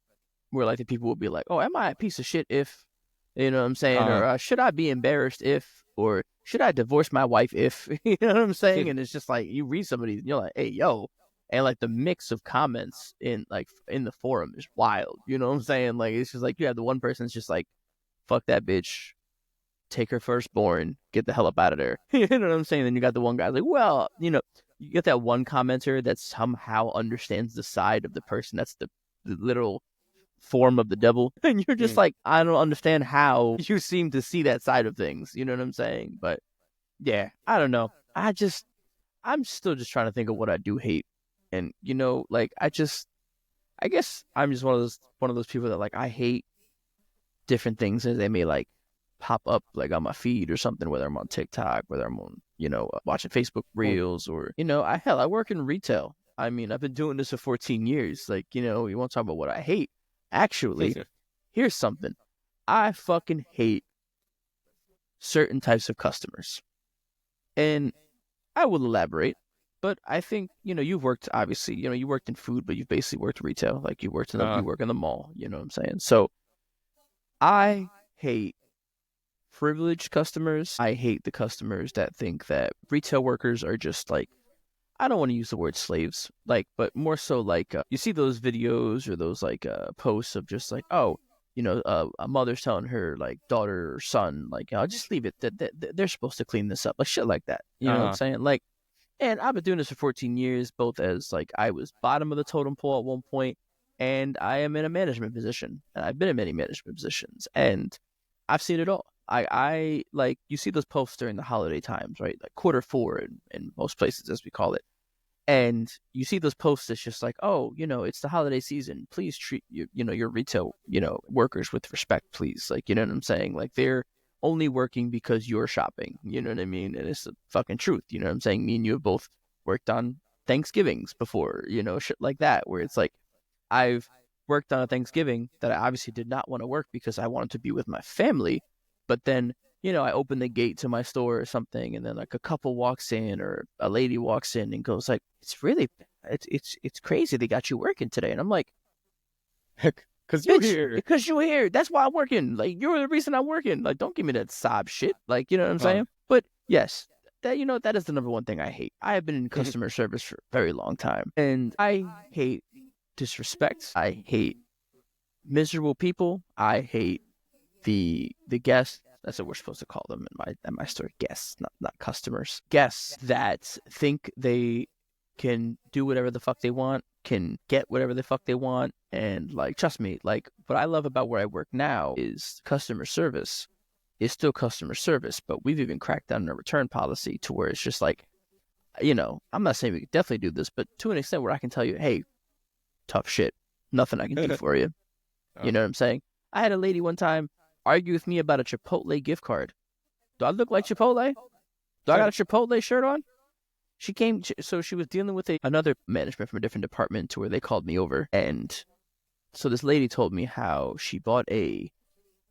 where like the people will be like, "Oh, am I a piece of shit if," you know what I'm saying, or "Should I be embarrassed if," or "Should I divorce my wife if," you know what I'm saying? And it's just like you read some of these, and you're like, "Hey, yo," and like the mix of comments in the forum is wild. You know what I'm saying? Like it's just like you have the one person that's just like, "Fuck that bitch." Take her firstborn, get the hell up out of there. You know what I'm saying? Then you got the one guy like, well, you get that one commenter that somehow understands the side of the person that's the literal form of the devil. And you're just like, I don't understand how you seem to see that side of things. You know what I'm saying? But yeah, I don't know. I'm still just trying to think of what I do hate. And, like, I guess I'm just one of those people that like, I hate different things as they may like pop up like on my feed or something, whether I'm on TikTok, whether I'm on, watching Facebook Reels or, I work in retail. I mean, I've been doing this for 14 years. Like, you want to talk about what I hate. Actually, here's something. I fucking hate certain types of customers. And I will elaborate, but I think, you've worked, obviously, you worked in food, but you've basically worked retail. Like you work in the mall, you know what I'm saying? So I hate privileged customers. I hate the customers that think that retail workers are just like, I don't want to use the word slaves, like, but more so like you see those videos or those like posts of just like, oh, a mother's telling her like daughter or son, like, I'll just leave it. That they're supposed to clean this up, like shit like that. You know what I'm saying? Like, and I've been doing this for 14 years, both as like I was bottom of the totem pole at one point, and I am in a management position, and I've been in many management positions, and I've seen it all. I like you see those posts during the holiday times, right? Like Q4 in most places, as we call it. And you see those posts that's just like, oh, it's the holiday season. Please treat your retail, workers with respect, please. Like, you know what I'm saying? Like they're only working because you're shopping. You know what I mean? And it's the fucking truth. You know what I'm saying? Me and you have both worked on Thanksgivings before, shit like that, where it's like I've worked on a Thanksgiving that I obviously did not want to work because I wanted to be with my family. But then, I open the gate to my store or something, and then like a couple walks in or a lady walks in and goes like, it's crazy they got you working today. And I'm like, because you're here. Because you're here. That's why I'm working. Like, you're the reason I'm working. Like, don't give me that sob shit. Like, you know what I'm saying? But yes, that is the number one thing I hate. I have been in customer service for a very long time, and I hate disrespect. I hate miserable people. I hate the guests. That's what we're supposed to call them in my store. Guests, not customers. Guests that think they can do whatever the fuck they want, can get whatever the fuck they want, and like, trust me, like what I love about where I work now is customer service is still customer service, but we've even cracked down on a return policy to where it's just like, I'm not saying we could definitely do this, but to an extent where I can tell you, hey, tough shit, nothing I can do for you. You know what I'm saying? I had a lady one time argue with me about a Chipotle gift card. Do I look like Chipotle? Do I got a Chipotle shirt on? She came, so she was dealing with another management from a different department to where they called me over. And so this lady told me how she bought a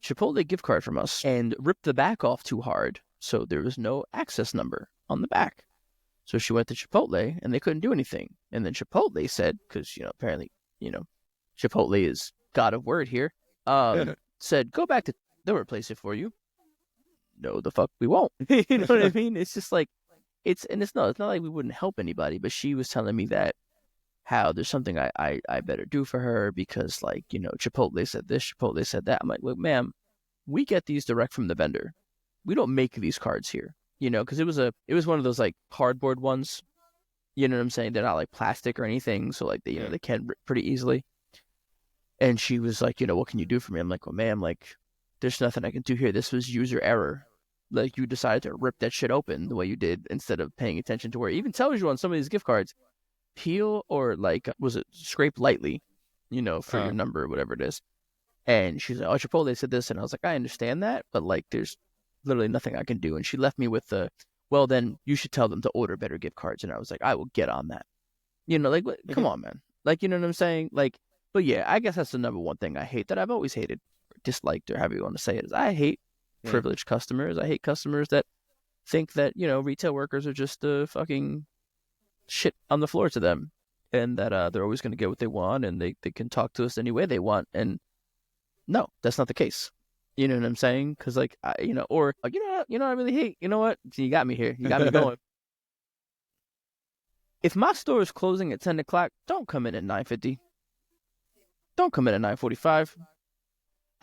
Chipotle gift card from us and ripped the back off too hard. So there was no access number on the back. So she went to Chipotle and they couldn't do anything. And then Chipotle said, because, apparently, Chipotle is God of word here. Said, go back to, they'll replace it for you. No, the fuck we won't. You know what I mean? It's just like, it's not like we wouldn't help anybody, but she was telling me that how there's something I better do for her because like, Chipotle said this, Chipotle said that. I'm like, look, ma'am, we get these direct from the vendor. We don't make these cards here, because it was one of those like cardboard ones. You know what I'm saying? They're not like plastic or anything. So like they can rip pretty easily. And she was like, what can you do for me? I'm like, well, ma'am, like, there's nothing I can do here. This was user error. Like, you decided to rip that shit open the way you did instead of paying attention to where it even tells you on some of these gift cards, peel or like, was it scrape lightly, for your number or whatever it is. And she's like, oh, Chipotle said this. And I was like, I understand that, but like, there's literally nothing I can do. And she left me with well, then you should tell them to order better gift cards. And I was like, I will get on that. Like, come on, man. Like, you know what I'm saying? Like, but yeah, I guess that's the number one thing I hate that I've always hated, or disliked, or however you want to say it, is I hate privileged customers. I hate customers that think that, retail workers are just fucking shit on the floor to them, and that they're always going to get what they want, and they can talk to us any way they want. And no, that's not the case. You know what I'm saying? Because or like, I really hate. You know what? You got me here. You got me going. If my store is closing at 10 o'clock, don't come in at 9:50. Don't come in at 9:45.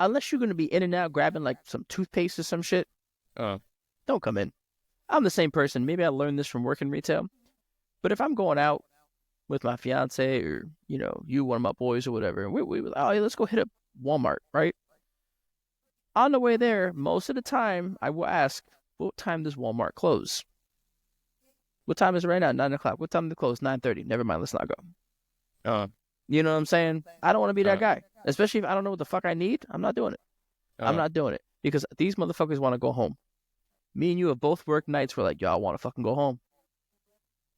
Unless you're going to be in and out grabbing like some toothpaste or some shit. Don't come in. I'm the same person. Maybe I learned this from working retail. But if I'm going out with my fiance or, you, one of my boys or whatever, and we hey, let's go hit up Walmart, right? On the way there, most of the time, I will ask, what time does Walmart close? What time is it right now? 9 o'clock. What time do they close? 9:30. Never mind. Let's not go. You know what I'm saying? I don't want to be that guy. Especially if I don't know what the fuck I need. I'm not doing it. I'm not doing it. Because these motherfuckers want to go home. Me and you have both worked nights where like, y'all want to fucking go home.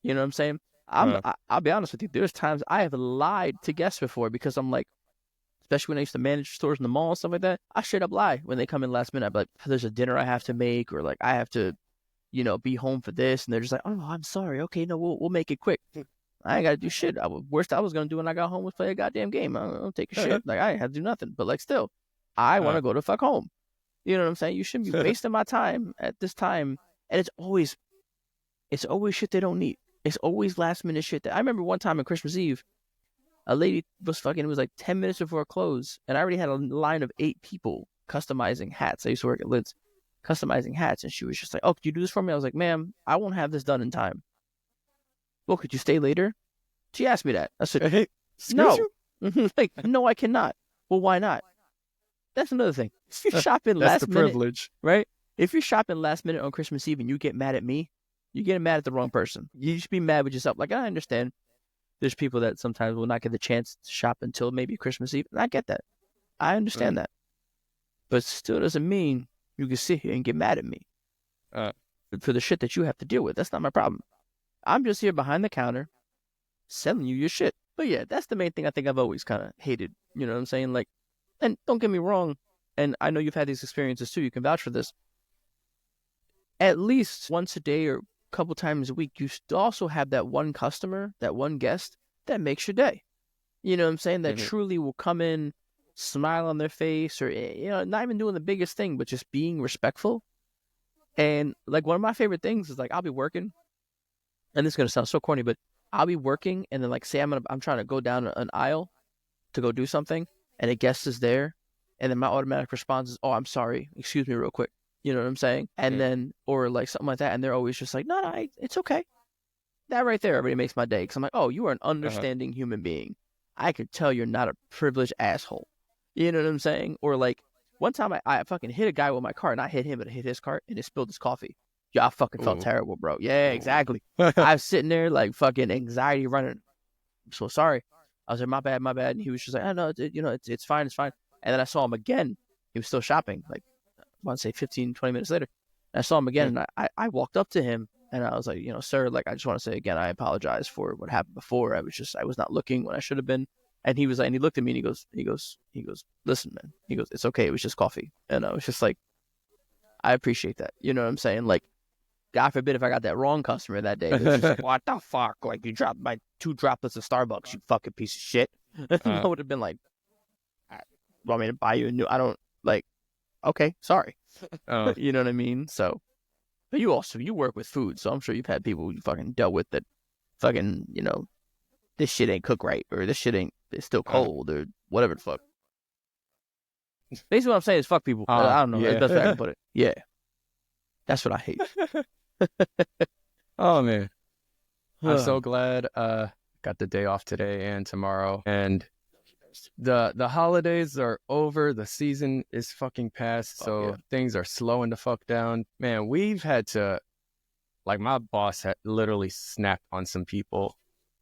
You know what I'm saying? I'll be honest with you. There's times I have lied to guests before because I'm like, especially when I used to manage stores in the mall and stuff like that, I straight up lie when they come in last minute. I'd be like, there's a dinner I have to make, or like I have to, be home for this. And they're just like, oh, I'm sorry. Okay, no, we'll make it quick. I ain't got to do shit. Worst I was going to do when I got home was play a goddamn game. I don't take a shit. Like, I ain't have to do nothing. But, like, still, I want to go to fuck home. You know what I'm saying? You shouldn't be wasting my time at this time. And it's always shit they don't need. It's always last-minute shit. I remember one time on Christmas Eve, a lady it was like 10 minutes before close, and I already had a line of 8 people customizing hats. I used to work at Lids, customizing hats, and she was just like, oh, could you do this for me? I was like, ma'am, I won't have this done in time. Well, could you stay later? She asked me that. I said, hey, no. Like, no, I cannot. Well, why not? That's another thing. If you're shopping last minute, privilege, right? If you're shopping last minute on Christmas Eve and you get mad at me, you're getting mad at the wrong person. You should be mad with yourself. Like, I understand there's people that sometimes will not get the chance to shop until maybe Christmas Eve. And I get that. I understand that. But it still doesn't mean you can sit here and get mad at me for the shit that you have to deal with. That's not my problem. I'm just here behind the counter selling you your shit. But yeah, that's the main thing I think I've always kind of hated. You know what I'm saying? Like, and don't get me wrong, and I know you've had these experiences too. You can vouch for this. At least once a day or a couple times a week, you also have that one customer, that one guest that makes your day. You know what I'm saying? That truly will come in, smile on their face, or, not even doing the biggest thing, but just being respectful. And like one of my favorite things is like, I'll be working. And this is going to sound so corny, but I'll be working and then like say I'm trying to go down an aisle to go do something and a guest is there. And then my automatic response is, oh, I'm sorry. Excuse me real quick. You know what I'm saying? And then, or like something like that. And they're always just like, no, it's okay. That right there already makes my day. Cause I'm like, oh, you are an understanding human being. I could tell you're not a privileged asshole. You know what I'm saying? Or like one time I fucking hit a guy with my car and I hit him, but I hit his cart and it spilled his coffee. Yeah, I fucking felt terrible, bro. Yeah, exactly. I was sitting there like fucking anxiety running. I'm so sorry. I was like, my bad. And he was just like, I know, it's fine. And then I saw him again. He was still shopping, like, I want to say 15, 20 minutes later. And I saw him again and I walked up to him and I was like, sir, like, I just want to say again, I apologize for what happened before. I was not looking when I should have been. And he was like, and he looked at me and he goes, listen, man. He goes, it's okay. It was just coffee. And I was just like, I appreciate that. You know what I'm saying? Like, God forbid if I got that wrong customer that day. They're just like, what the fuck? Like, you dropped my 2 droplets of Starbucks, you fucking piece of shit. I would have been like, want me to buy you a new? I don't, like, okay, sorry. You know what I mean? So, but you work with food, so I'm sure you've had people you fucking dealt with that fucking, this shit ain't cooked right, or this shit it's still cold, or whatever the fuck. Basically what I'm saying is fuck people. I don't know. Yeah. That's the best way I can put it. Yeah. That's what I hate. Oh man, I'm so glad got the day off today and tomorrow, and the holidays are over. The season is fucking past, so things are slowing the fuck down. Man, we've had to, like, my boss had literally snapped on some people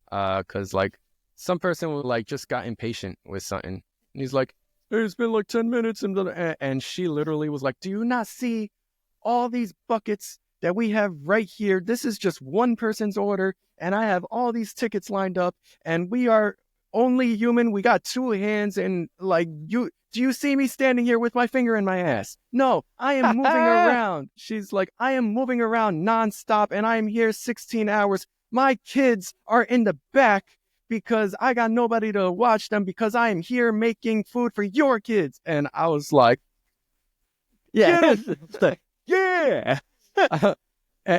because like some person was like just got impatient with something, and he's like, hey, it's been like 10 minutes, and she literally was like, do you not see all these buckets that we have right here? This is just one person's order, and I have all these tickets lined up, and we are only human. We got two hands, and like, do you see me standing here with my finger in my ass? No, I am moving around. She's like, I am moving around nonstop, and I am here 16 hours. My kids are in the back because I got nobody to watch them because I am here making food for your kids. And I was like, yeah, yeah.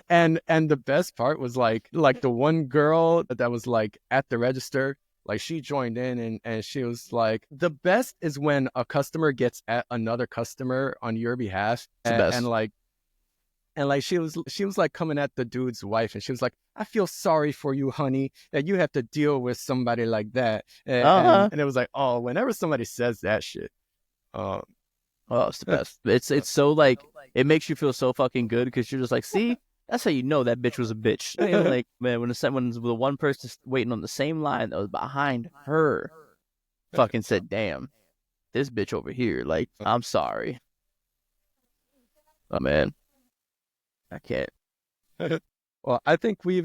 And the best part was like the one girl that was like at the register, like she joined in and she was like, the best is when a customer gets at another customer on your behalf. And like she was like coming at the dude's wife, and she was like, I feel sorry for you, honey, that you have to deal with somebody like that. And it was like, oh, whenever somebody says that shit, oh, it's the best. It's so like, it makes you feel so fucking good because you're just like, see, that's how you know that bitch was a bitch. Like, man, when the one person waiting on the same line that was behind her fucking said, damn, this bitch over here, like, I'm sorry. Oh, man. I can't. Well, I think we've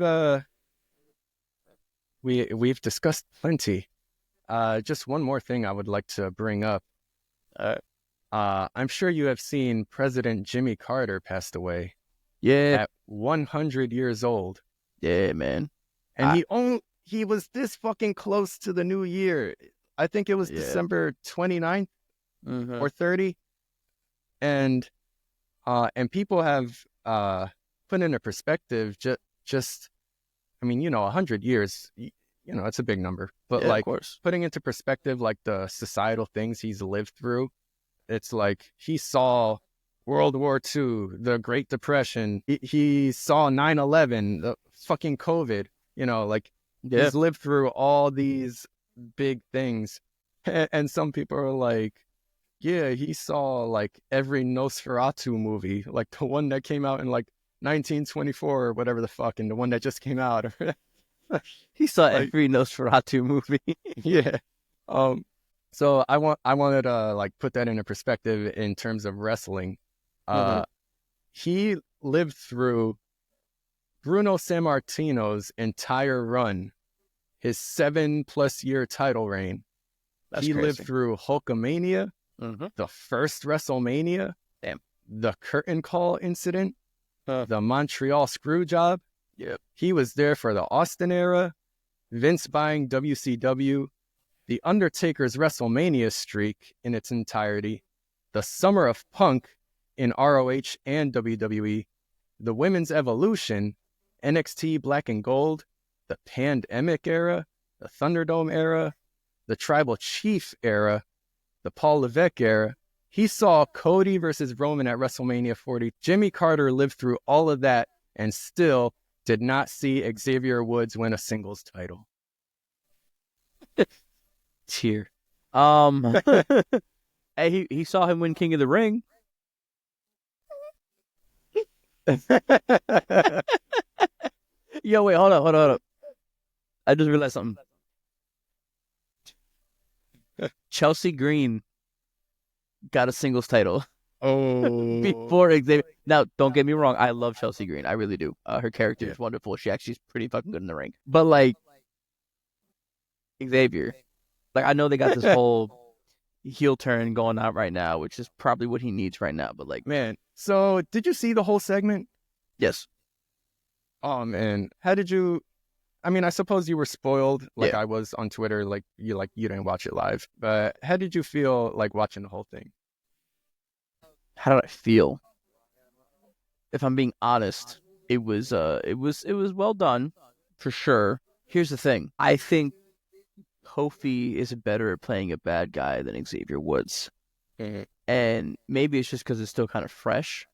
discussed plenty. Just one more thing I would like to bring up. I'm sure you have seen President Jimmy Carter passed away. Yeah. At 100 years old. Yeah, man. And he was this fucking close to the new year. I think it was December 29th or 30. And people have put into perspective just I mean, 100 years, it's a big number. But like, of course, putting into perspective like the societal things he's lived through, it's like he saw World War II, the Great Depression. He saw 9/11, the fucking COVID. He's lived through all these big things. And some people are like, yeah, he saw like every Nosferatu movie, like the one that came out in like 1924 or whatever the fuck, and the one that just came out. He saw every Nosferatu movie. Yeah. So I wanted to like put that into perspective in terms of wrestling. He lived through Bruno Sammartino's entire run, his 7+ year title reign. That's he crazy. Lived through Hulkamania, the first WrestleMania, the curtain call incident, the Montreal screw job. Yep. He was there for the Austin era, Vince buying WCW, the Undertaker's WrestleMania streak in its entirety, the Summer of Punk in ROH and WWE, the Women's Evolution, NXT Black and Gold, the Pandemic era, the Thunderdome era, the Tribal Chief era, the Paul Levesque era. He saw Cody versus Roman at WrestleMania 40. Jimmy Carter lived through all of that and still did not see Xavier Woods win a singles title. Cheer. Hey, he saw him win King of the Ring. Yo, wait, hold up. I just realized something. Chelsea Green got a singles title. Oh. Before Xavier. Now, don't get me wrong. I love Chelsea Green. I really do. Her character is wonderful. She actually is pretty fucking good in the ring. But, like, Xavier, like, I know they got this whole heel turn going out right now, which is probably what he needs right now. But, like, man, so did you see the whole segment? Yes. Oh, man. How did you... I mean, I suppose you were spoiled, like I was on Twitter, like you didn't watch it live. But how did you feel like watching the whole thing? How did I feel? If I'm being honest, it was well done, for sure. Here's the thing. I think Kofi is better at playing a bad guy than Xavier Woods. And maybe it's just because it's still kind of fresh.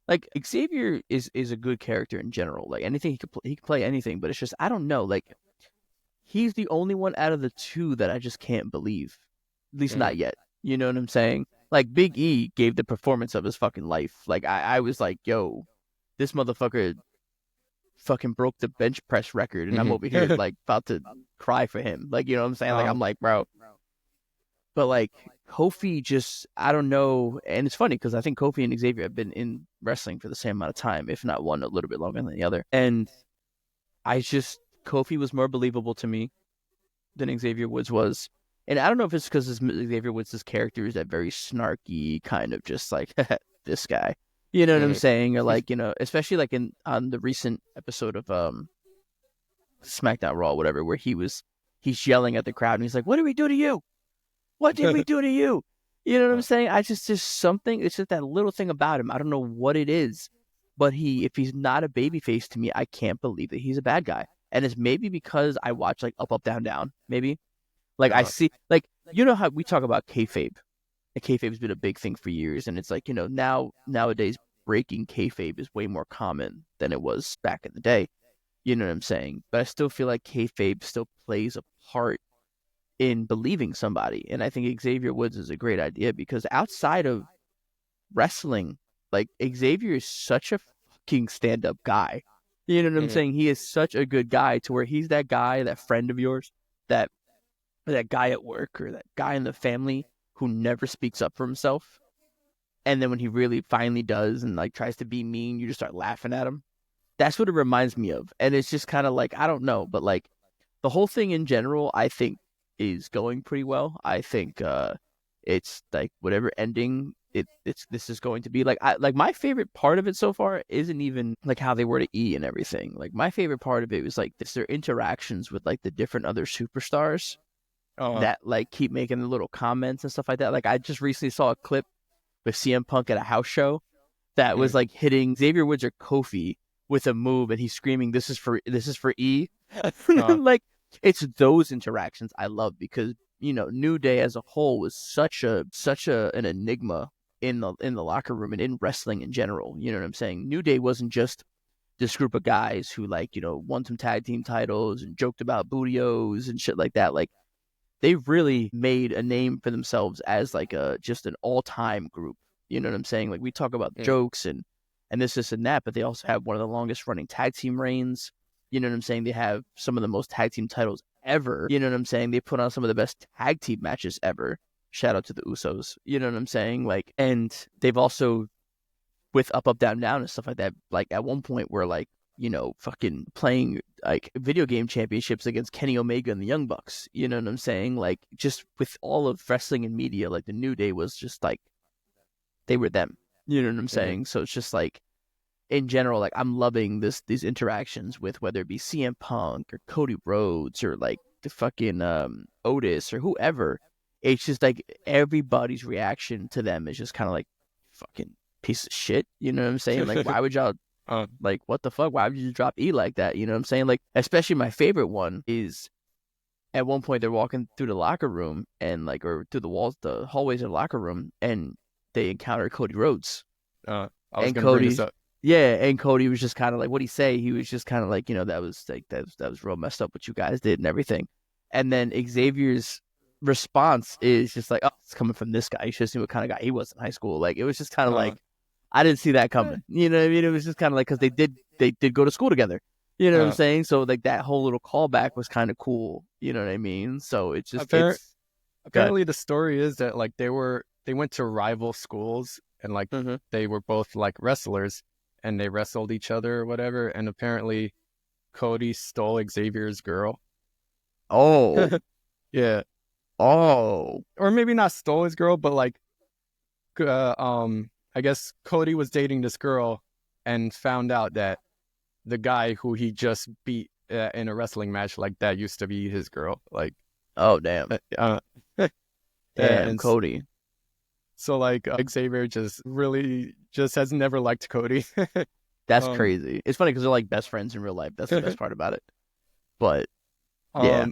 Like, Xavier is a good character in general. Like, anything he can play anything, but it's just, I don't know. Like, he's the only one out of the two that I just can't believe. At least not yet. You know what I'm saying? Like, Big E gave the performance of his fucking life. Like, I was like, yo, this motherfucker fucking broke the bench press record, and I'm over here, like, about to cry for him. Like, you know what I'm saying? Like, I'm like, bro. But, like, Kofi just, I don't know. And it's funny because I think Kofi and Xavier have been in wrestling for the same amount of time, if not one a little bit longer than the other. And Kofi was more believable to me. than Xavier Woods was. And I don't know if it's because Xavier Woods' character is that very snarky kind of just like this guy. You know what I'm saying? Or like, especially like on the recent episode of SmackDown Raw, whatever, where he's yelling at the crowd and he's like, "What did we do to you? What did we do to you?" You know what I'm saying? Just something. It's just that little thing about him. I don't know what it is, but if he's not a babyface to me, I can't believe that he's a bad guy. And it's maybe because I watch like Up, Up, Down, Down. Maybe like I see like how we talk about kayfabe. And kayfabe's been a big thing for years, and it's like nowadays breaking kayfabe is way more common than it was back in the day. You know what I'm saying? But I still feel like kayfabe still plays a part in believing somebody. And I think Xavier Woods is a great idea because outside of wrestling, like Xavier is such a fucking stand-up guy. You know what I'm saying? He is such a good guy to where he's that guy, that friend of yours, that guy at work or that guy in the family who never speaks up for himself. And then when he really finally does and like tries to be mean, you just start laughing at him. That's what it reminds me of. And it's just kind of like, I don't know, but like the whole thing in general, I think is going pretty well. I think it's like whatever ending this is going to be. Like my favorite part of it so far isn't even like how they were to E and everything. Like my favorite part of it was like their interactions with like the different other superstars that like keep making the little comments and stuff like that. Like I just recently saw a clip with CM Punk at a house show that was like hitting Xavier Woods or Kofi with a move and he's screaming, this is for E. Like it's those interactions I love because New Day as a whole was such an enigma in the locker room and in wrestling in general. You know what I'm saying? New Day wasn't just this group of guys who like won some tag team titles and joked about bootios and shit like that. Like they really made a name for themselves as like just an all-time group. You know what I'm saying? Like we talk about jokes and this and that, but they also have one of the longest running tag team reigns. You know what I'm saying? They have some of the most tag team titles ever. You know what I'm saying? They put on some of the best tag team matches ever. Shout out to the Usos. You know what I'm saying? Like, and they've also with Up, Up, Down, Down and stuff like that. Like at one point were like, fucking playing like video game championships against Kenny Omega and the Young Bucks. You know what I'm saying? Like just with all of wrestling and media, like the New Day was just like, they were them. You know what I'm saying? So it's just like, in general, like I'm loving these interactions with whether it be CM Punk or Cody Rhodes or like the fucking Otis or whoever. It's just like everybody's reaction to them is just kind of like fucking piece of shit. You know what I'm saying? Like why would y'all like what the fuck? Why would you drop E like that? You know what I'm saying? Like especially my favorite one is at one point they're walking through the locker room and like or through the hallways of the locker room and they encounter Cody Rhodes. I was gonna bring this up. Yeah, and Cody was just kind of like, what'd he say? He was just kind of like, that was real messed up what you guys did and everything. And then Xavier's response is just like, oh, it's coming from this guy. You should have seen what kind of guy he was in high school. Like, it was just kind of like, I didn't see that coming. You know what I mean? It was just kind of like, because they did go to school together. You know what I'm saying? So, like, that whole little callback was kind of cool. You know what I mean? So, it's just, apparently the story is that, like, they went to rival schools and, like, they were both, like, wrestlers. And they wrestled each other or whatever. And apparently Cody stole Xavier's girl. Oh. Yeah. Oh. Or maybe not stole his girl, but like, I guess Cody was dating this girl and found out that the guy who he just beat in a wrestling match like that used to be his girl. Like, oh, damn. Damn, Cody. So like Xavier just has never liked Cody. That's crazy. It's funny because they're like best friends in real life. That's the best part about it. But yeah.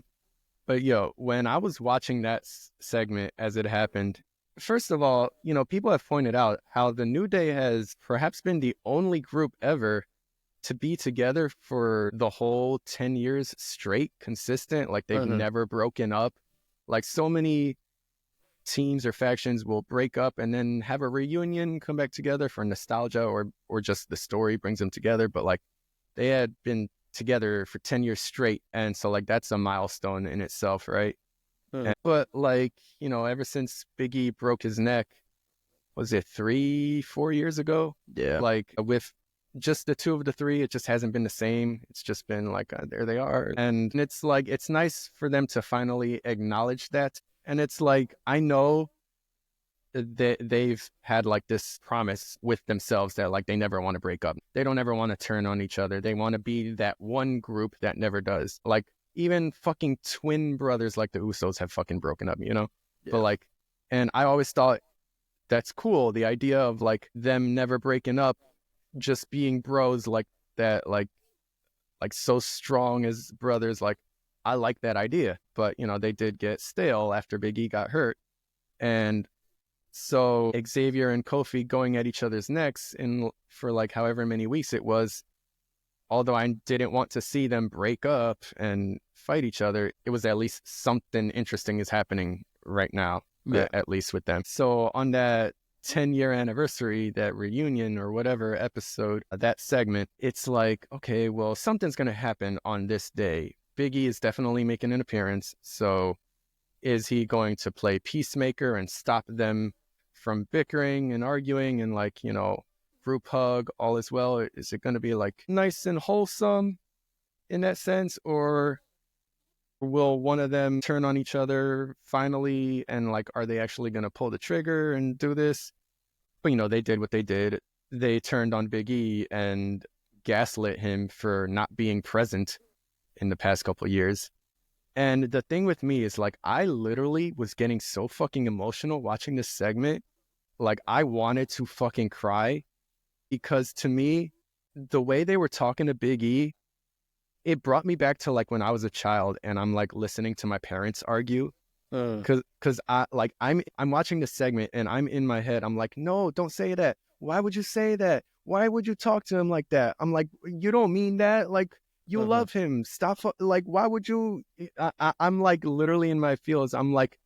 But when I was watching that segment as it happened, first of all, people have pointed out how the New Day has perhaps been the only group ever to be together for the whole 10 years straight, consistent. Like they've never broken up. Like so many teams or factions will break up and then have a reunion, come back together for nostalgia or just the story brings them together. But like they had been together for 10 years straight. And so like that's a milestone in itself, right? But like, ever since Big E broke his neck, was it 3-4 years ago? Yeah. Like with just the two of the three. It just hasn't been the same. It's just been like, there they are. And it's like, it's nice for them to finally acknowledge that. And it's like, I know that they've had like this promise with themselves that like they never want to break up. They don't ever want to turn on each other. They want to be that one group that never does. Like even fucking twin brothers like the Usos have fucking broken up, you know? Yeah. But like, and I always thought that's cool. The idea of like them never breaking up, just being bros like that, like so strong as brothers. Like I like that idea, but you know, they did get stale after Big E got hurt. And so Xavier and Kofi going at each other's necks for like however many weeks it was, although I didn't want to see them break up and fight each other, it was at least something interesting is happening right now, at least with them. So on that 10-year anniversary, that reunion or whatever episode, that segment, it's like, okay, well, something's going to happen on this day. Big E is definitely making an appearance. So is he going to play peacemaker and stop them from bickering and arguing and like, you know, group hug, all is well? Is it going to be like nice and wholesome in that sense? Or will one of them turn on each other finally? And like, are they actually going to pull the trigger and do this? But, you know, they did what they did. They turned on Big E and gaslit him for not being present in the past couple of years. And the thing with me is like, I literally was getting so fucking emotional watching this segment. Like I wanted to fucking cry because to me, the way they were talking to Big E, it brought me back to like when I was a child and I'm like listening to my parents argue. Cause I'm watching this segment and I'm in my head. I'm like, no, don't say that. Why would you say that? Why would you talk to him like that? I'm like, you don't mean that. Like you love him. Stop. Like, why would you? I'm like literally in my feels. I'm like,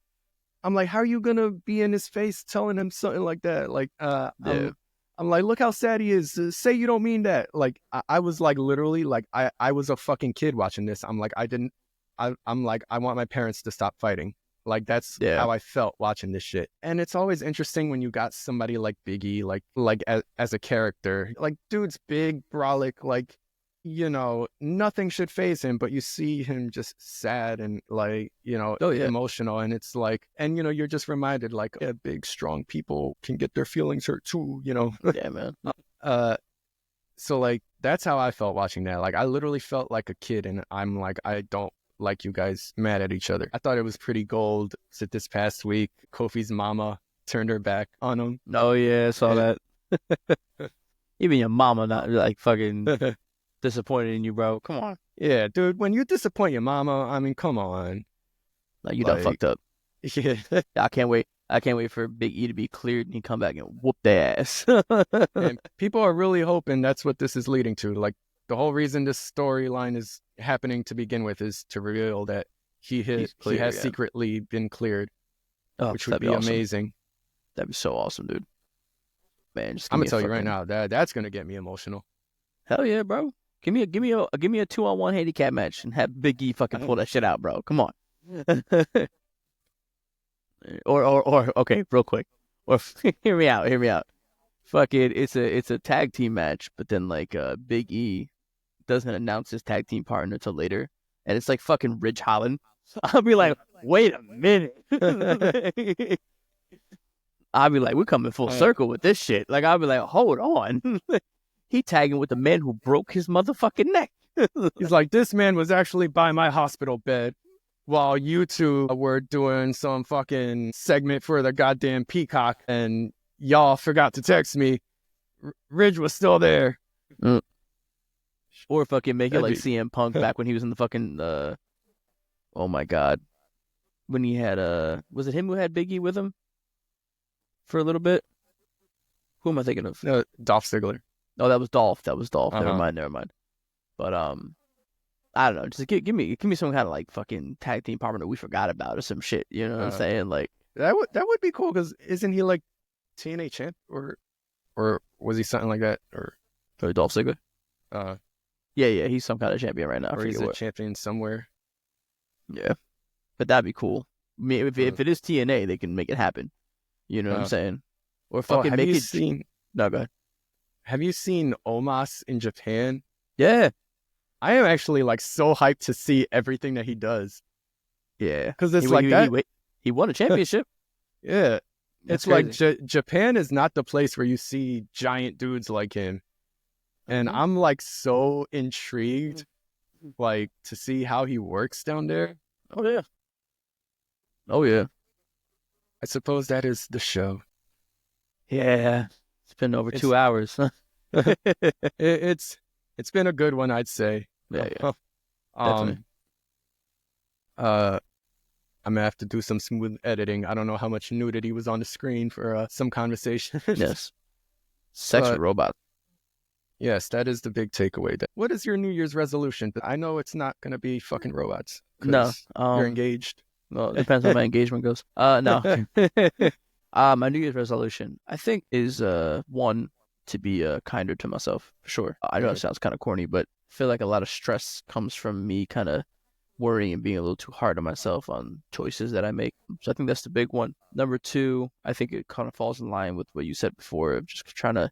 how are you gonna be in his face telling him something like that? Like, I'm like, look how sad he is. Say you don't mean that. Like, I was like literally like I was a fucking kid watching this. I'm like, I'm like, I want my parents to stop fighting. Like that's how I felt watching this shit. And it's always interesting when you got somebody like Big E, like as a character, like dude's big, brolic, like, you know, nothing should faze him, but you see him just sad and like, you know, emotional. And it's like, and you know, you're just reminded like, yeah, big, strong people can get their feelings hurt too, you know? Yeah, man. So like, that's how I felt watching that. Like I literally felt like a kid and I'm like, I don't like you guys mad at each other. I thought it was pretty gold. So this past week, Kofi's mama turned her back on him. Oh yeah, I saw that. Even your mama not like fucking disappointed in you, bro. Come on. Yeah, dude, when you disappoint your mama, I mean, come on. Like you done fucked up. Yeah. I can't wait for Big E to be cleared and he come back and whoop their ass. And people are really hoping that's what this is leading to. Like the whole reason this storyline is happening to begin with is to reveal that he has secretly been cleared, which would be awesome. Amazing. That'd be so awesome, dude. Man, just I'm gonna tell you right now that's gonna get me emotional. Hell yeah, bro. Give me a 2-on-1 handicap match and have Big E fucking pull that shit out, bro. Come on. or okay, real quick. Or hear me out. Fuck it, it's a tag team match, but then like Big E doesn't announce his tag team partner until later, and it's like fucking Ridge Holland. I'll be like, wait a minute. I'll be like, we're coming full circle with this shit. Like I'll be like, hold on. He tagging with the man who broke his motherfucking neck. He's like, this man was actually by my hospital bed while you two were doing some fucking segment for the goddamn Peacock and y'all forgot to text me. Ridge was still there. Or fucking make it like CM Punk back when he was in the fucking, oh my God. When he had, was it him who had Big E with him? For a little bit? Who am I thinking of? Dolph Ziggler. Oh, that was Dolph. Never mind. But I don't know. Just give me some kind of like fucking tag team partner that we forgot about or some shit. You know what I'm saying? Like that would be cool because isn't he like TNA champ or was he something like that or Dolph Ziggler? Yeah, he's some kind of champion right now. Or he's a champion somewhere. Yeah, but that'd be cool. I mean, if it is TNA, they can make it happen. You know what I'm saying? Or fucking make it. Seen... No, go ahead. have you seen Omas in Japan? Yeah. I am actually like so hyped to see everything that he does. Yeah. Because it's like that. He won a championship. Yeah. That's it's like crazy. Japan is not the place where you see giant dudes like him. And I'm like so intrigued, like, to see how he works down there. Oh, yeah. Oh, yeah. I suppose that is the show. Yeah. It's been over 2 hours. It's been a good one, I'd say. Yeah. Definitely. I'm gonna have to do some smooth editing. I don't know how much nudity was on the screen for some conversation. Yes. Sex with robots. Yes, that is the big takeaway. What is your New Year's resolution? I know it's not gonna be fucking robots. No. You're engaged. Well, it depends on how my engagement goes. No. My New Year's resolution, I think, is one, to be kinder to myself, for sure. I know it sounds kind of corny, but I feel like a lot of stress comes from me kind of worrying and being a little too hard on myself on choices that I make. So I think that's the big one. Number two, I think it kind of falls in line with what you said before, of just trying to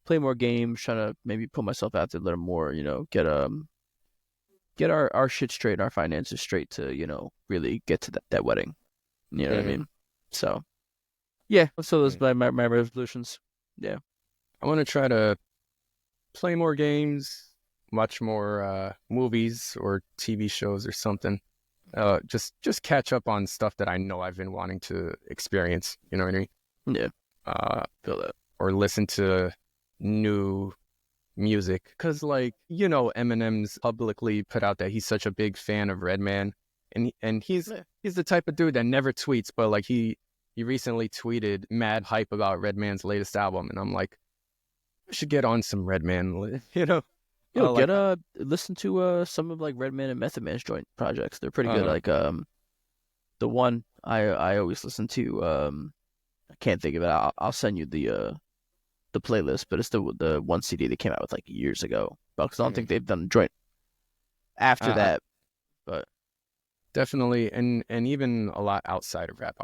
play more games, trying to maybe put myself out there a little more, get our shit straight, our finances straight to, really get to that wedding. You know what I mean? So, yeah. So those are my resolutions. Yeah. I want to try to play more games, watch more movies or TV shows or something. Just catch up on stuff that I know I've been wanting to experience. You know what I mean? Yeah. Feel that. Or listen to new music, because Eminem's publicly put out that he's such a big fan of Redman, and he's the type of dude that never tweets, but like he recently tweeted mad hype about Redman's latest album, and I'm like, I should get on some Redman, listen to some of like Redman and Method Man's joint projects. They're pretty good. Like the one I always listen to, I can't think of it. I'll send you the playlist, but it's the one CD they came out with like years ago. Because I don't think they've done a joint after that. But definitely, and even a lot outside of rap.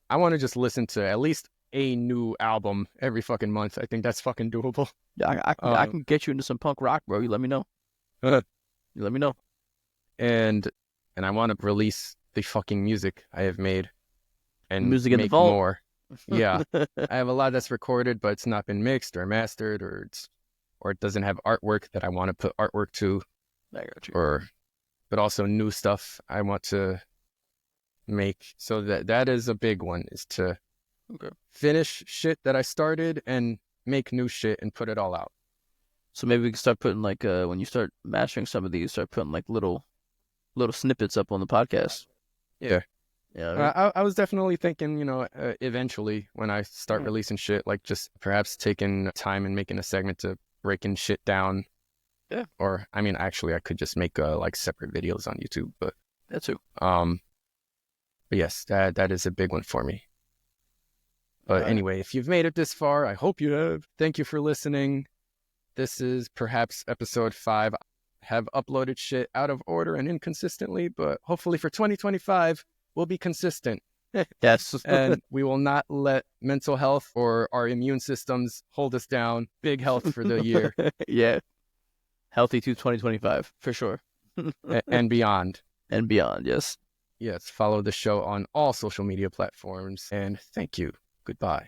I wanna just listen to at least a new album every fucking month. I think that's fucking doable. Yeah, I can get you into some punk rock, bro. You let me know. You let me know. And I want to release the fucking music I have made and music in make the vault. more. Yeah, I have a lot that's recorded, but it's not been mixed or mastered, or it doesn't have artwork that I want to put artwork to. I got you. But also new stuff I want to make. So that is a big one, is to finish shit that I started and make new shit and put it all out. So maybe we can start putting like when you start mastering some of these, start putting like little snippets up on the podcast. Yeah. Yeah, I was definitely thinking, eventually when I start releasing shit, like just perhaps taking time and making a segment to breaking shit down. Yeah. Or, I mean, actually, I could just make like separate videos on YouTube, but that too. But yes, that is a big one for me. But anyway, if you've made it this far, I hope you have. Thank you for listening. This is perhaps episode 5. I have uploaded shit out of order and inconsistently, but hopefully for 2025. We'll be consistent. Yes. And we will not let mental health or our immune systems hold us down. Big health for the year. Yeah. Healthy to 2025, for sure. And beyond. And beyond, yes. Yes, follow the show on all social media platforms. And thank you. Goodbye.